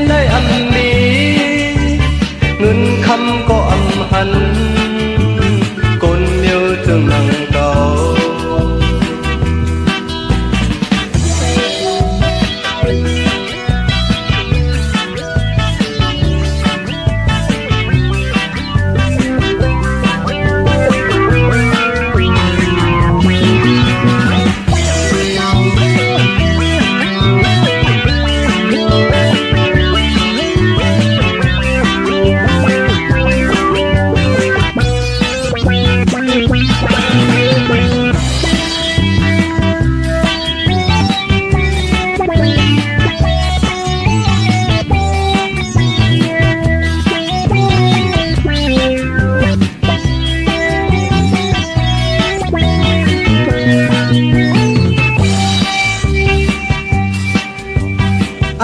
ได้อำมีเงินคำก็อำหันกนเมียวจึงนังเก่า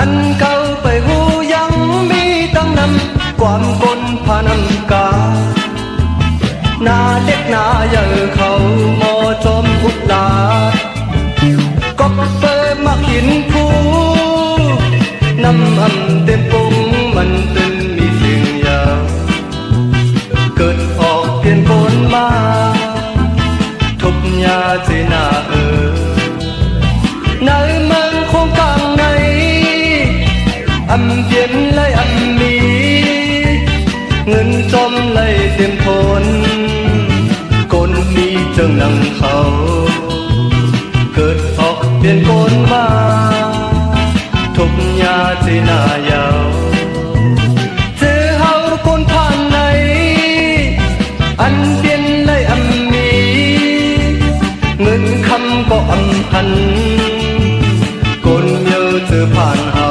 อันเก่าไปหูยังมีตั้งนำความกลพานำกาหน้าเด็กหน้าใหญ่เขามอจอมอุดลาก็เปิดมาขินผู้น้ำอันเต็มปุงมันตึงมีสิ่งยาเกิดออกเปลี่ยนปนมาทุบยาเจนาในเมืองคงกลางในอำเย็นไล่อำมีเงินจอมไล่เต็มทนกนมีเจิงนังเขาเกิดออกเปลี่ยนกนมาทุกยาเจนายาวเจอเฮาคนผ่านในอันเปลี่ยนไล่อำมีเงินคำก็อำหันกนเมียวเจอผ่านเฮา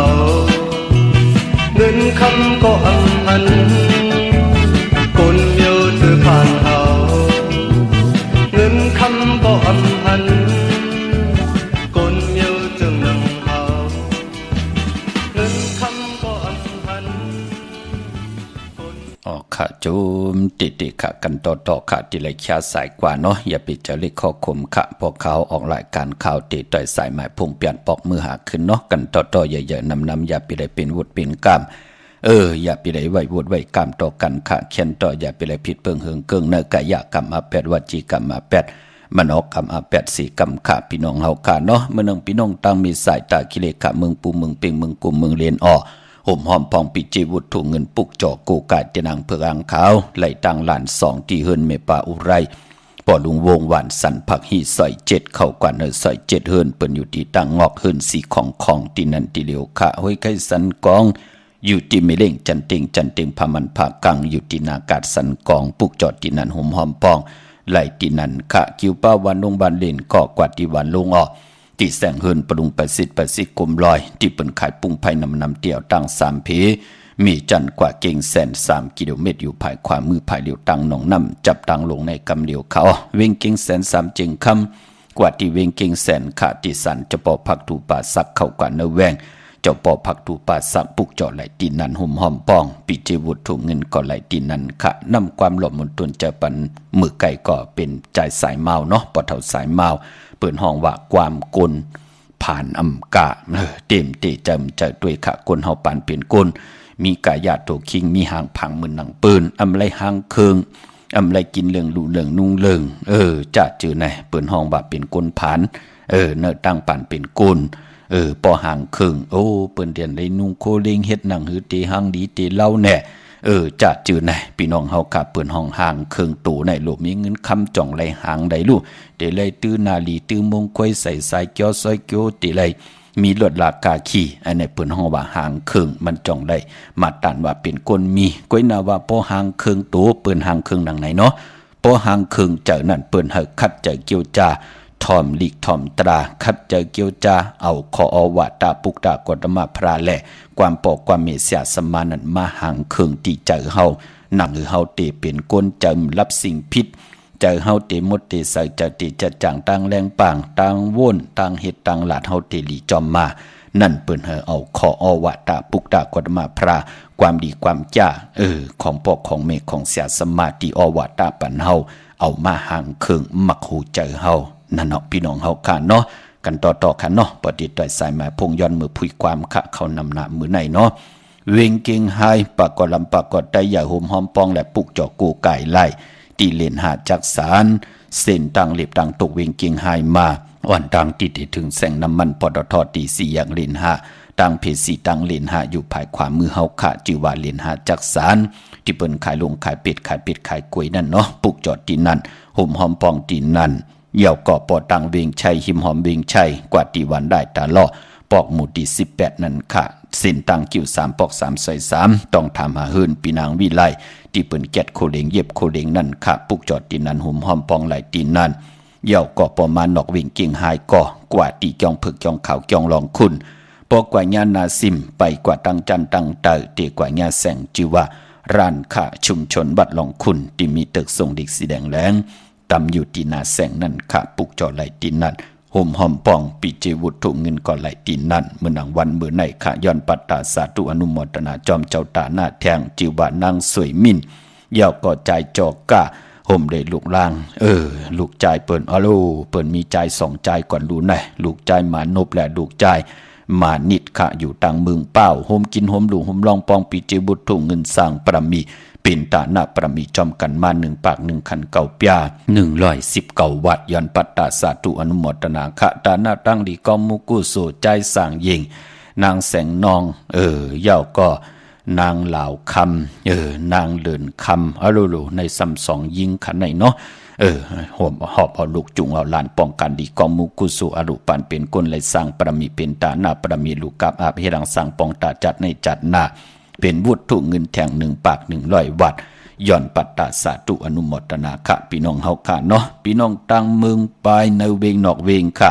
เงินคำก็อำหันกนเมียวเจอผ่านเฮาเงินคำก็อำหันกนเมียวเจอนังเฮาเงินคำก็อำหันออกขาจุมติขะกันต่อขาติเลยชาสายกว่าเนาะอย่าไปเจอเล็กข้อคมขะพอเขาออกรายการข่าวติต่อยสายหมายพุ่งเปลี่ยนปอกมือหาขึ้นเนาะกันต่อเยอะๆนำอย่าไปได้เป็นวุฒิเป็นกรรมอย่าไปได้ไว้วุฒิไว้กรรมต่อกันขะเขียนต่ออย่าไปได้ผิดเปิงเฮิงเกิงเนกะยะกรรมอาแปดวจีกรรมอาแปดมันออกกรรมอาแปดสี่กรรมขะพี่น้องเฮาค่ะเนาะเมื่อนึงพี่น้องตั้งมีสายตากิเลสขะเมืองปูเมืองเป่งเมืองกุมเมืองเรียนออห่มหอมพองปิจิวุฒถุเงินปุกจอกูกาเจนังเพื่ออ่างขาวไหลตังหลานสองที่เฮินเมปาอุไรปอลุงวงหวานสันผักฮีซอยเจ็ดเข้ากว่าเนอซอยเจ็ดเฮินเปิ้นอยู่ที่ตังงอกเฮินสีของที่นั่นที่เหลียวขะห้อยไข่สันกองอยู่ที่เมเล่งจันเต็งพามันผากังอยู่ที่นากาศสันกองปุกจอดที่นั่นห่มหอมปองไหลที่นั่นขะคิวป้าวันลงบานเล่นก่อกว่าที่วันลงออที่แสงเฮินปรุงประสิทธิ์กลมลอยที่เปิ้นขายปุ้งไผ่นำเตี่ยวตั้ง3เพมีจันกว่าเก่งแสน3 กิโลเมตรอยู่ภายขวามือภายเหลียวตังหนองน้ำจับตังลงในกำเหลียวเขาเวงเก่งแสน3จึงคำกว่าที่เวงเก่งแสนขาติสันจะปอผักถูป่าสักเข้ากว่าเนแวงเจ้าปอผักถูป่าสักปุกเจาะไหลตีนันห่มหอมปองปิจิวุฒถุเงินก็ไหลตีนันขะนำความหล่อมนตนจะปันมือไก่ก็เป็นใจสายเมาเนาะปอเท่าสายเมาเปิดห้องว่าความกลผ่านอำกาเต็มเตจำจะด้วยขะกลเฮาปานเป็นกลมีกายาโตคิงมีหางพังมือหนังปืนอำไรหางเคืองอำไรกินเรื่องลู่เรื่องนุ่งเรื่องจะจือไหนเปิดห้องว่าเป็นกลผ่านเนื้อตั้งปานเป็นกลปอหางเคืองโอ้เปิ้นเดียนได้นุ่งโคเลงเฮ็ดหนังหือตีหางดีตีเล่าแน่จะจือไหนพี่น้องเฮาค่ะเปิ้นห้องหางเคืองตูในโลกมีเงินคำจ่องไหลหางได้ลูเดลัยตื้อนาลีตื้อมงควยใส่สายเกียวซอยเกียวติไลมีลวดลากาขีอันในเปิ้นห้องว่าหางเคืองมันจ่องได้มาตันว่าเป็นคนมีก้อยนาว่าปอหางเคืองตูเปิ้นหางเคืองดังไหนเนาะปอหางเคืองเจ้านั่นเปิ้นเฮาคัดใจเกียวจาทอมลีกทอมตราคัดใจเกียวจาเอาคออวตาปุกตากฎมาพราแหละความปอกความเมเสียสมานั้นมาหางเคืองที่เจอเฮาหนังเฮาเตเป็นก้นจำรับสิ่งผิดเจอเฮาเตมดเตใส่จะเตจะจางต่างแรงป่างต่างว่นต่างเฮ็ดต่างหลาดเฮาเตลีจอมมานั่นเปิ้นเอาคออวตาปุกตากฎมาพราความดีความจ้าของปอกของเมฆของเสียสมาติอวตาปันเฮาเอามาหางเคืองมักหูเจอเฮานั่นเนาะพี่น้องเฮาค่ะเนาะกันต่อค่ะเนาะปฏิต่อยสายหมายพงย้อนมือพุยความขะเขานำหน้ามือไหนเนาะ เวงเก่งไฮปากกอลำปากกอได้อย่าห่มหอมปองและปุกจอกกูไก่ไล่ตีเลนหาจักสารเส้นตังเล็บตังตกเวงเก่งไฮมาวันตังติดถึงแสงน้ำมันปตทตีสี่อย่างเลนหาตังเพสีตังเลนหาอยู่ภายขวามือเฮาขะจิว่าเลนหาจักสารที่เปิ้นขายลงขายเป็ดขายกล้วยนั่นเนาะปุกจอดตีนั่นห่มหอมปองตีนั่นเหย่าเกาะปอตังเวงชัยหิมหอมเวงชัยกว่าตีวันได้ตาล่อปอกหมู่ที่18นั่นค่ะสินตังกิ้ว3ปอก3ซอย3ต้องทำหาเฮินปีนางวิไลที่เปิ้นแกดโคเลงเย็บโคเลงนั่นค่ะปุกจอดตีนั่นห่มหอมปองไหลตีนั่นเหย่าเกาะประมาณนอกเวงเก่งหายก่อกว่าตีจองผึกจองขาวจองลองคุณปอกว่าญานาซิมไปกว่าตังจันตังเตอเตกว่าญาแสงจิว่าร้านค้าชุมชนบัดลองคุณที่มีตึกทรงเด็กสีแดงแรงตำอยู่ที่นาแสงนั่นค่ะปุกจอดไหลตีนั่นห่มหอมปองปีเจวุฒุเงินก่อนไหลตีนั่นเมื่อนางวันเมื่อในขะย้อนปัตตาสาธุอนุโมทนาจอมเจ้าตาหน้าแทงจิวบานางสวยมินยาวก่อใจจอกกะห่มได้ลูกลางลูกใจเปิ้นอโลเปิ้นมีใจสองใจก่อนรู้ไหนลูกใจหมานบและลูกใจมานิดขะอยู่ตังเมืองเป้าห่มกินห่มหลูห่มลองปองปีเจวุฒุเงินสร้างประมีเป็นตาหน้าประมีจอมกันมา1ปาก1คันเก่าปยา119วัดย้อนปัตตาสาธุอนุโมทนาขะตาหน้าตั้งดีกอมมุกุโสใจสร้างยิงนางแสงนองเย่าก็นางเหล่าคำนางเลินคำอะโลโลในซ้ำสองยิงขันไหนเนาะหอบเอาลูกจุงเอาหลานป้องกันดีกอมมุกุโสอรุปันเป็นก้นเลยสร้างประมีเป็นตาหน้าประมีลูกกับอาภิรังสร้างปองตาจัดในจัดหน้าเป็นวุฒิเงินแทง1ปาก100วัดย่อนปัตตาสาธุอนุโมทนาค่ะพี่น้องเฮาค่ะเนาะพี่น้องตั้งเมืองปลายในเวงนอกเวงค่ะ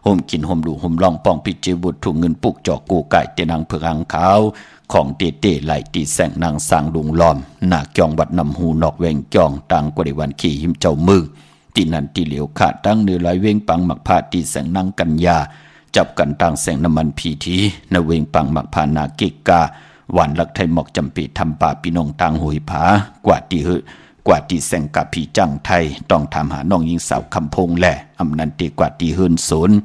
ห่มกินห่มดูห่มลองปองพิจิวุฒิเงินปุกจอกกูไก่เตนางเผือกอังขาวของเตไหลตีแสงนางสร้างลุงล้อมหน้าจองวัดนำหูนอกเวงจองตังกว่าได้วันขี่หิมเจ้ามือตีนันตีเหลียวค่ะตั้งเนื้อลอยเวงปังหมักพาตีแสงนางกัญญาจับกันตังแสงน้ำมันพีทีนเวงปังหมักพานาเกกาวันลักไทยหมอกจำปีทำป่าพี่น้องทางหวยผากว่าที่แสงกับพี่จังไทยต้องทำหาน้องยิงสาวคำพงแหละอำนันตีกว่าที่เฮินศูนย์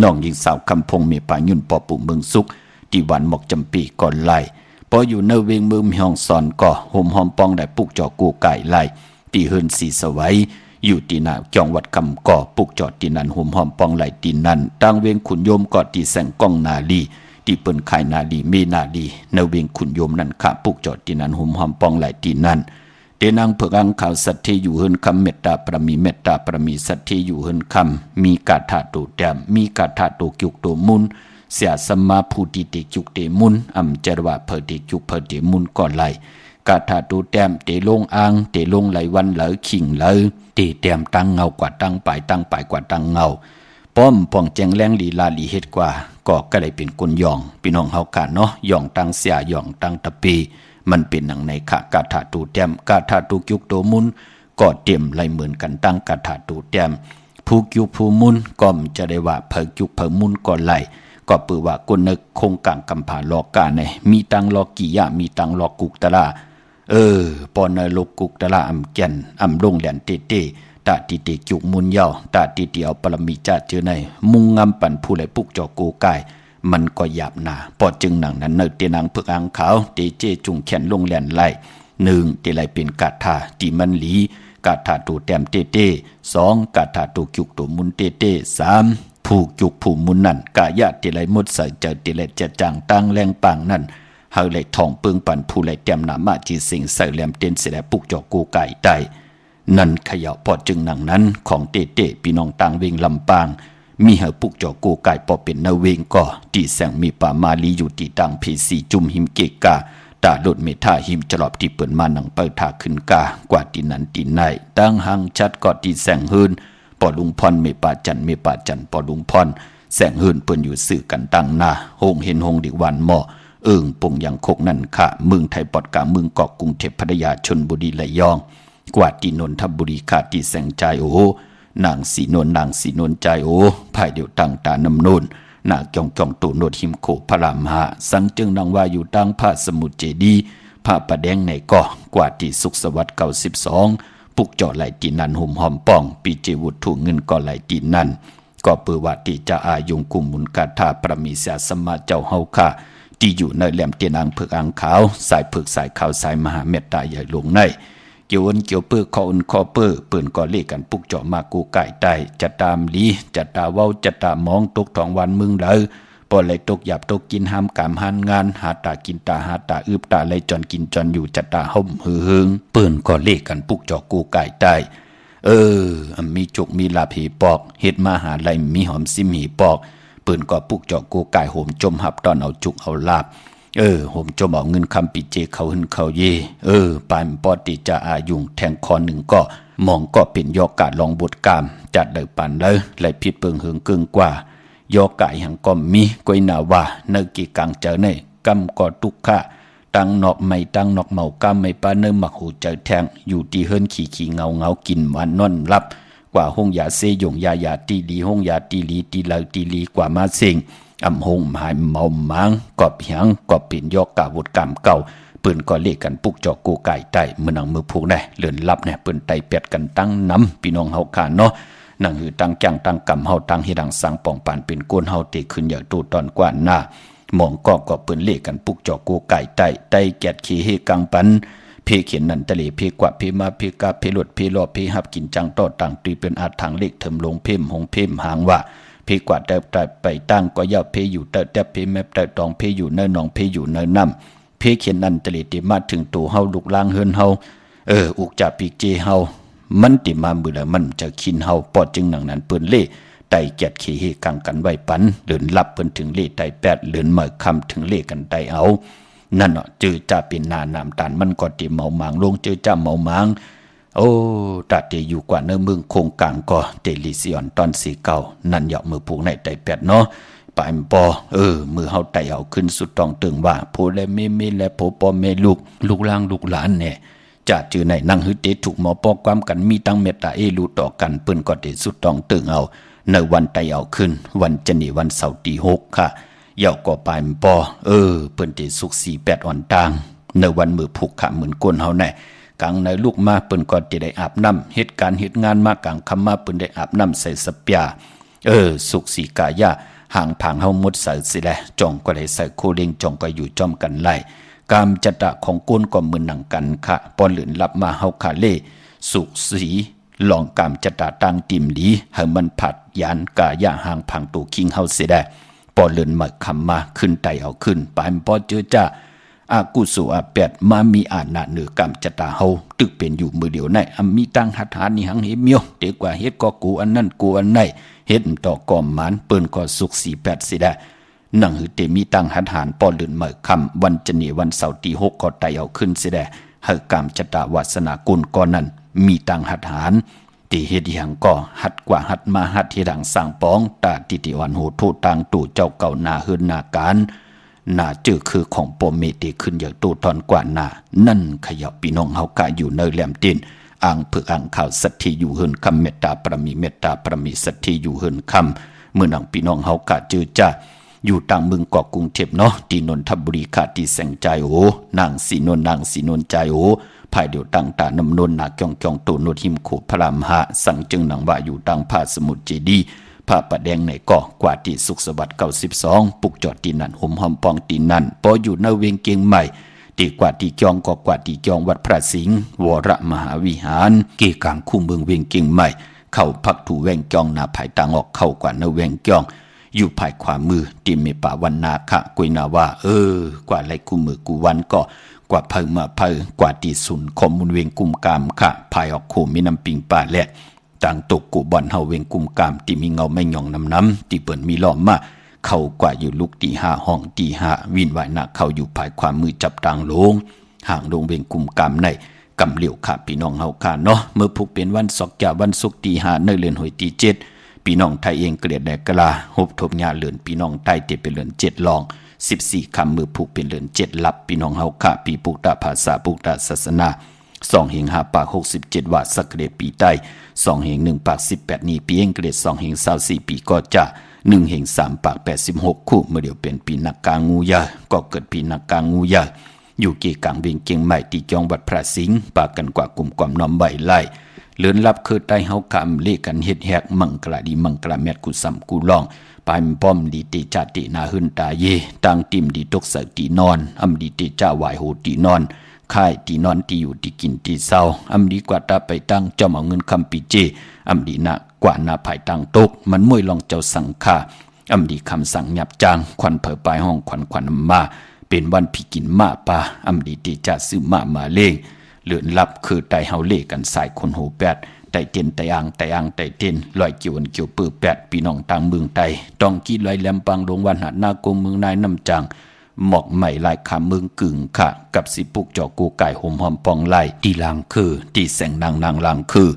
น้องยิงสาวคำพงเมปายุ่นปอปู่เมืองสุขที่วันหมอกจำปีก่อนไล่พออยู่ในเวงเมืองมีห้องสอนก่อห่มหอมปองได้ปุกจอกูไก่ไล่ที่เฮินสีสวัยอยู่ที่นาจองวัดคำก่อปุกจอดที่นั่นห่มหอมปองไหลที่นั่นตั้งเวงขุนโยมก่อที่แสงก้องนาลีที่เปิ้นขายนาดีเมนาดีในเวงขุนโยมนั่นค่ะปุกจอดที่นั้นห่มหอมปองไหลที่นั่นเตนางเผือกอังขาวสัตเทอยู่เฮินคำเมตตาประมีสัตเทอยู่เฮินคำมีกาถาโตแต้มมีกาถาโตกิกโตมุนเสียสมาภูติเตจุกเตมุนอำเจรวะเพอเตจุกเพอเตมุนก่อนไหลกาถาโตแต้มเตลงอ่างเตลงไหลวันไหลขิงไหลเตแต้มตั้งเงากว่าตั้งปลายกว่าตั้งเงาป้อมป่องแจงแรงลีลาลีเฮ็ดกว่าก็ได้เป็นคนย่องพี่น้องเฮากันเนาะย่องตั้งเสียย่องตั้งตะปีมันเป็นหนังในขะกาถาตูแต้มกาถาตูยุกโตมุนก็เต็มไหลเหมือนกันตั้งกาถาตูแต้มผู้ยุกผู้มุนก็จะได้ว่าเพิกยุกเพิกมุนก็ไหลก็ปือว่าคนนึกคงกลางกำผาลอกาในมีตังลอกี่ยะมีตังลอกุกตะลาปอนในโลกุกตะลาอำแก่นอำลงแหลนเตตาติติจุกมุนเยาตาติติเอาปรมีจัดเจอในมุงงำปั่นผู้ไหลปุกจอกูกายมันก็หยาบหนาพอจึงหนังนั้นเนเตนางเผือกอังขาวเตเจจุงแขนลงแหลนไหล1เตไหลเป็นกาถาตีมันหลีกาถาตูแต้มเต2กาถาตูจุกตูมุนเต3ผู้จุกผู้มุนนั่นกายะเตไหลหมดใส่เจอเตไหลจะจางตั้งแรงปางนั่นเฮาไหลทองเปิงปั่นผู้ไหลแต้มหนามาจีสิงใส่แหลมเต้นเสแลปุกจอกูกายได้นั่นขย่าพอจึงหนังนั้นของเตพี่น้องต่างเวงลำปางมีเหปุกจอกูไก่ปอเป็นนาเวงก็ที่แสงมีป่ามาลีอยู่ที่ต่างเพสีจุมหิมเกกาตาโดดเมธาหิมจลอบที่เปิดมาหนังเปิดทาขึ้นกากว่าที่นั้นที่ไหนตั้งหังชัดก็ที่แสงหืนปอลุงพรเมป่าจันปอลุงพรแสงหืนเปิ้นอยู่สื่อกันตั้งหน้าหงเห็นหงดิวันหม้อปงยังคกนั่นค่ะเมืองไทยปอดกาเมืองเกาะกรุงเทพพัทยาชลบุรีระยองกว่าที่นนทบุรีขาดที่แสงใจโอนางสีนวลใจโอภายเดียวตั้งตานำโนนนางจองตูโนดหิมโคพระรามหาสังจึงนางว่าอยู่ตั้งพระสมุทรเจดีพระประแดงในก่อกว่าที่สุขสวัสดิ์92ปุกจอไหลตีนันห่มหอมป้องปีเจวุฒุเงินก็ไหลตีนันก็เปือว่าที่จะอายุงกุมมุนกาถาประมีเสียสมมาเจ้าเฮาค่ะ ที่อยู่ในแหลมเตียนอ่างเผือกอ่างขาวสายเผือกสายขาวสายมหาเมตตาใหญ่หลวงในเกี่ยวเกี่ยวเปื้อคอคอเปื้อเปื่นก่อเล่กันปุกเจาะมากูไก่ใต้จะตามลีจะตาเว้าจะตามองตกทองวันมึงเลยปอไหลตกหยาบตกกินห้ามกามหันงานหาตากินตาหาตาอึบตาไหลจอนกินจอนอยู่จะตาห่มหือหึงเปื่นก่อเล่กันปุกเจาะกูไก่ใต้มีจุกมีลาผีปอกเฮ็ดมาหาไหลมีหอมซิมหีปอกเปื่นก่อปุกเจาะกูไก่โหมจมหับตอนเอาจุกเอาลาบโหมจมเอาเงินคำปิเจเขาหึนเขาเยปานปอติจะอายุงแทงคอหนึ่งก็มองก็เป็นยอกาลองบทกามจัดเลยปานเลยไหลผิดเปิงหึงกึ่งกว่ายอกายหังก็มีก้อยนาว่าเนกิกังเจอเนกำก็ตุกขะตังนอกไม่ตังนอกเมากำไม่ปาเนหมักหูเจอแทงอยู่ที่เฮิรนขี่เงากินหวานนอนรับกว่าห้องยาเซยงยาตีลีห้องยาตีลีตีเลตีลีกว่ามาเสิงอำหงหายเมาหมางกอบหยังกอบเป็นยอกกาวุดกามเก่าปืนก็เรียกกันปุกจอกกูไก่ใต้มือนังมือผูกได้เลื่อนลับเนี่ยปืนไตเป็ดกันตั้งน้ำพี่น้องเฮาขาเนาะนั่งหือตั้งจังตั้งกำเฮาตั้งเฮดังสังป่องปานเป็นก้นเฮาเตะขึ้นอย่างตูตอนกว่าหน้ามองก็ปืนเรียกกันปุกจอกกูไก่ใต้ไตแกดขี้เฮกังปันเพเขียนนันทะเลเพกว่าเพมาเพกาเพหลดเพลอเพหับกินจังต่อต่างตีเป็นอาทางเล็กเถิมลงเพ่มหงเพ่มหางว่าเพกว่าแต่ไปตั้งก็ย่าเพอยู่แต่เพแมบแต่ตองเพอยู่เนินนองเพอยู่เนินน้ำเพเขียนนันทะเลติมาถึงตัวเฮาลุกล่างเฮิรนเฮาอุกจ่าปีกเจเฮามันติมามือละมันจะคินเฮาปอดจึงหนังนั้นเปิ้นเล่ไตแกดขี้เฮกังกันไว้ปันเดินลับเปิ้นถึงเล่ไตแปดเลือนเหมือคำถึงเล่กันไตเอานั่นเนาะจื้อจ่าเป็นนาน้ำตาลมันก็ติเมาหมางลงจื้อจ่าเมาหมางตาเตอยู่กว่าเนื้อมึงโคงกลางก็เตลิซิออนตอนสีเก่านั่นเหยาะมือผูกในไตแปดเนาะปายปอมือเฮาไตเอาขึ้นสุดตองตึงว่าโพและเมและโพปอเมลูกล่างลูกหลานเนี่ยจะจื้อในนั่งฮึดเตถูกหมอปอความกันมีตั้งเมตตารู้ต่อกันเปิ้นก็เตสุดตองตึงเอาในวันไตเอาขึ้นวันจันทร์วันเสาร์ที่6ค่ะเหยาะก็ปายปอเปิ้นเตสุก48อ่อนต่างในวันมือผูกขาเหมือนก้นเฮาแน่กลางในลูกมาเปิ้นก็จะได้อาบน้ำเหตุการณ์เหตุงานมากลางคำมาเปิ้นได้อาบน้ำใส่สเปียสุกสีกายาห่างผางเฮาหมดใส่สิแลจ่องก็ได้ใส่โคเล็งจ่องก็อยู่จอมกันไล่กามจัตะของก้นก็มือหนังกันค่ะปอนเหลือนรับมาเฮาคาเล่สุกสีลองกามจัตะตั้งติ่มดีให้มันผัดยานกายาห่างผางตัวคิงเฮาสิได้ปอนเหลือนมาคำมาขึ้นไตเอาขึ้นปานปอเจอจ้าอากุสุอาแปดมามีอาณาเหนือกรรมจตาเฮาตึกเป็นอยู่มือเดียวในมีตั้งหัตถานี่หังเฮเมียวเด็กกว่าเฮ็ดก็กูอันนั้นกูอันไหนเฮ็ดต่อกอมหมานเปิ้นก็สุก48สิได้นั่งหือเตมีตั้งหัตถานปอลื่นเมื่อค่ำวันจันทร์วันเสาร์ที่6ก็ไตเอาขึ้นสิได้เฮากรรมจตาวาสนากุลก่อนนั้นมีตั้งหัตถานที่เฮ็ดหยังก็หัดกว่าหัดมาหัดที่ดังสร้างปองตาติติวันโหโทต่างตู่เจ้าเก่าหน้าเฮือนหน้าการน่าจื้อคือของปมเมติขึ้นอย่างตูตอนกว่าหน้านั่นขยับพี่น้องเฮากะอยู่ในแหลมตินอ่างเผือกอ่างข่าวสัตถีอยู่เฮินคำเมตตาประมีสัตถีอยู่เฮินคำเมื่อนังพี่น้องเฮากะจื้อจ้าอยู่ต่างเมืองเกาะกรุงเทพเนาะที่นนทบุรีขาที่แสงใจนางสีนนใจภายเดียวต่างตานำนนนาจองตูนดหิมโขพระรามหะสั่งจึงหนังว่าอยู่ต่างผาสมุทรเจดีผ้าประแดงในเกาะกว่าที่สุขสวัสดิ์92ปุกจอดที่นั่นห่มหอมปองที่นั่นพออยู่ในเวียงเกียงใหม่ที่กว่าที่จองก็กว่าที่จองวัดพระสิงห์วรมหาวิหารเกกลางคู่เมืองเวียงเกียงใหม่เข้าพักถูแวงจองนาภายต่างออกเข้ากว่าในเวียงจองอยู่ภายขวามือที่มีป่าวันนาคะกุยนาว่ากว่าไรคู่มือกูวันก็กว่าเพิ่งมาเพิ่งกว่าที่สุนคมมุนเวียงกุมกามค่ะภายออกคู่มีน้ำปิงป่าแหละต่างตกกูบอนเฮาเวงกุมกามที่มีเงาไม่หย่องน้ำที่เปิ่นมีล้อมมาเข้ากว่าอยู่ลุกที่5ห้องที่5วินไหวหน้าเข้าอยู่ภายความมือจับต่างลงห่างลงเวงกุมกามในกำเหลียวค่ะพี่น้องเฮาค่ะเนาะเมื่อผูกเป็นวันศกจาวันศุกร์ที่5ในเดือนหอยที่7พี่น้องไทยเองเกลียดแดกกะลาฮบทบญาเลือนพี่น้องไทยที่เป็นเดือน7ลอง14คำมือผูกเป็นเดือน7ลับพี่น้องเฮาค่ะปีปุกตาภาษาปุกตาศาสนา2 เหง5 ปาก 67 ว่าสักเกรดปีใต้2 เหง1 ปาก 18นี่ปีเองเกรด2 เหง24ปีก็จะ1 เหง3 ปาก 86คู่เมื่อเดียวเป็นปีนักกางูยาก็เกิดปีนักกางูยาอยู่เกี่กลางเวียงเกียงใหม่ที่จองวัดพระสิงห์ปากกันกว่ากลุ่มความน้อมใบไล่เลื่อนลับคือใต้เฮาคำเลกันเฮ็ดแหกมังกลาดีมังกลาแมดกุสัมกูลองไป ปายป้อมดีติจาตินาหึนตาเยตังติมดีตกเสกตีนอนอำดีติจ้าไหวโหตีนอนค่ายตีนอนตีอยู่ตีกินตีเศร้าอำดีกว่าตาไปตั้งเจ้าเอาเงินคำปีเจอำดีนะกว่านาภายตังตกมันมวยลองเจ้าสังขาอำดีคำสั่งหยับจางควันเผอปลายห้องควันมาเป็นวันพิกินมาปาอำดีติจ้าซื้อมาเล่งเลื่อนลับคือไตเฮาเล่กันสายคนโหแปดไตเตียนไตอ่างไตเตียนลอยเกี่ยวเกี่ยวปื้อแปดพี่น้องต่างเมืองไตต้องกี้ลอยแหลมปังลงวันหาหน้ากงเมืองนายน้ำจังหมอกใหม่ลายขาเมืองกึ่งค่ะกับสิปุกจอกูไก่หอมปองไล่ตีลางคือตีแสงนางลางคือ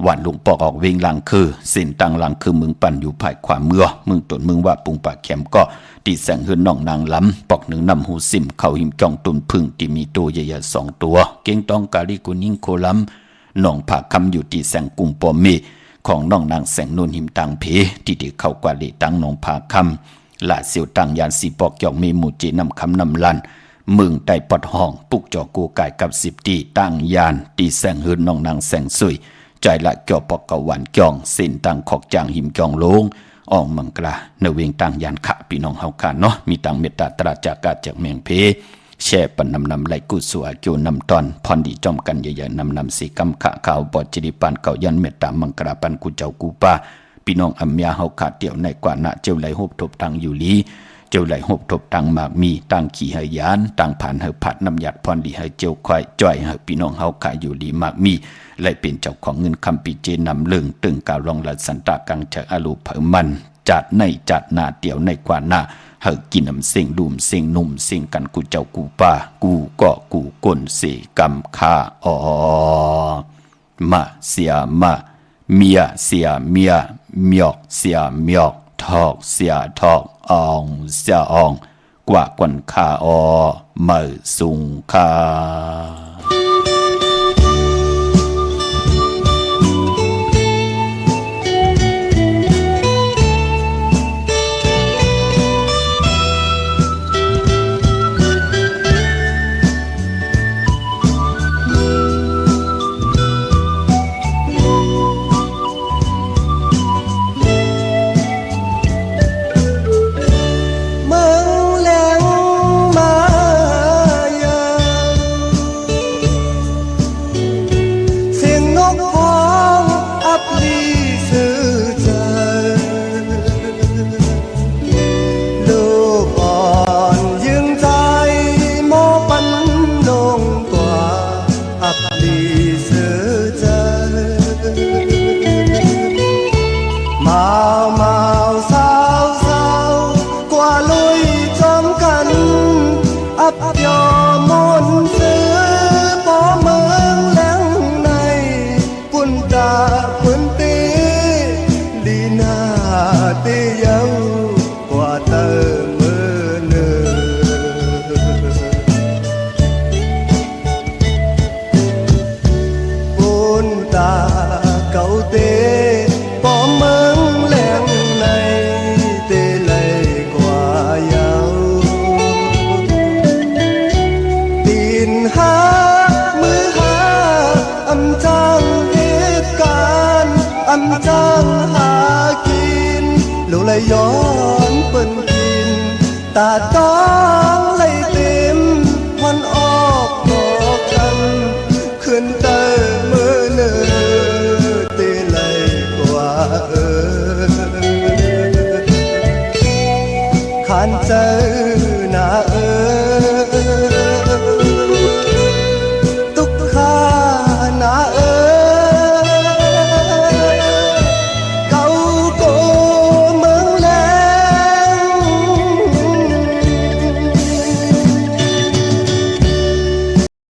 วันลุงปอกออกเวงลางคือสินตังลางคือมึงปั่นอยู่ภายขวาเมื่อมึงตนมึงว่าปุงปากแขมก็ตีแสงเฮือนน้องนางล้ำปอกหนึ่งนำหูซิมเข้าหิมจ้องตุนพึ่งที่มีตัวใหญ่ๆ2 ตัวเก่งต้องกาลิกุนิ่งโคล้ำน้องผาคำอยู่ที่แสงกุ้งปอมเมของน้องนางแสงนุ่นหิมตังเพที่ได้เข้ากว่าเลตังน้องผาคำลาเสียวตังยานสีปอกหยอกมีหมู่จีนำคำนำลันมึงไตปอดห้องปุกจอกูไก่กับ10ตีตั้งยานตีแสงเฮือนน้องนางแสงสุยใจละเกี่ยวปอกกะหวานจ่องเส้นตังขอกจางหิมจ่องโลงอองมังกลาเนเวงตังยานขะพี่น้องเฮากันเนาะมีตังเมตตาตราจากกาจากเมียงเพแช่ปันนำไหลกุสัวเกี่ยวนำตอนพรดีจอมกันใหญ่ๆนำสีกำขะข่าวปอดจิริปันเก่ายันเมตตามังกราปันกูเจ้ากูป้าพี่น้องอัมยาเฮาขาดเดี่ยวในกว่านะเจ้าไหลหบทบตังอยู่ลีเจ้าไหลหบทบตังมากมีตังขี่ให้ยานตังผ่านให้ผัดน้ำหยัดพรดีให้เจ้าควายจ่อยให้พี่น้องเฮาขาอยู่ลีมากมีและเป็นเจ้าของเงินคำปีเจนำเรื่องตึงการรองหลัดสันตากังเจออาลูเผอมันจัดในจัดหน้าเดี่ยวในกว่าหน้าเฮากินน้ำเสียงดุมเสียงนุ่มเสียงกันกูเจ้ากูป้ากูก็กูก้นเสกำคาอมาเสียมาเมียเสียเมียเมียกเสียเมียกทอกเสียทอกอองเสียอองกว่ากวนคาเมื่อสุงคาจ้างหากินลูกเลยย้อนเปิ้นกินตาต้อง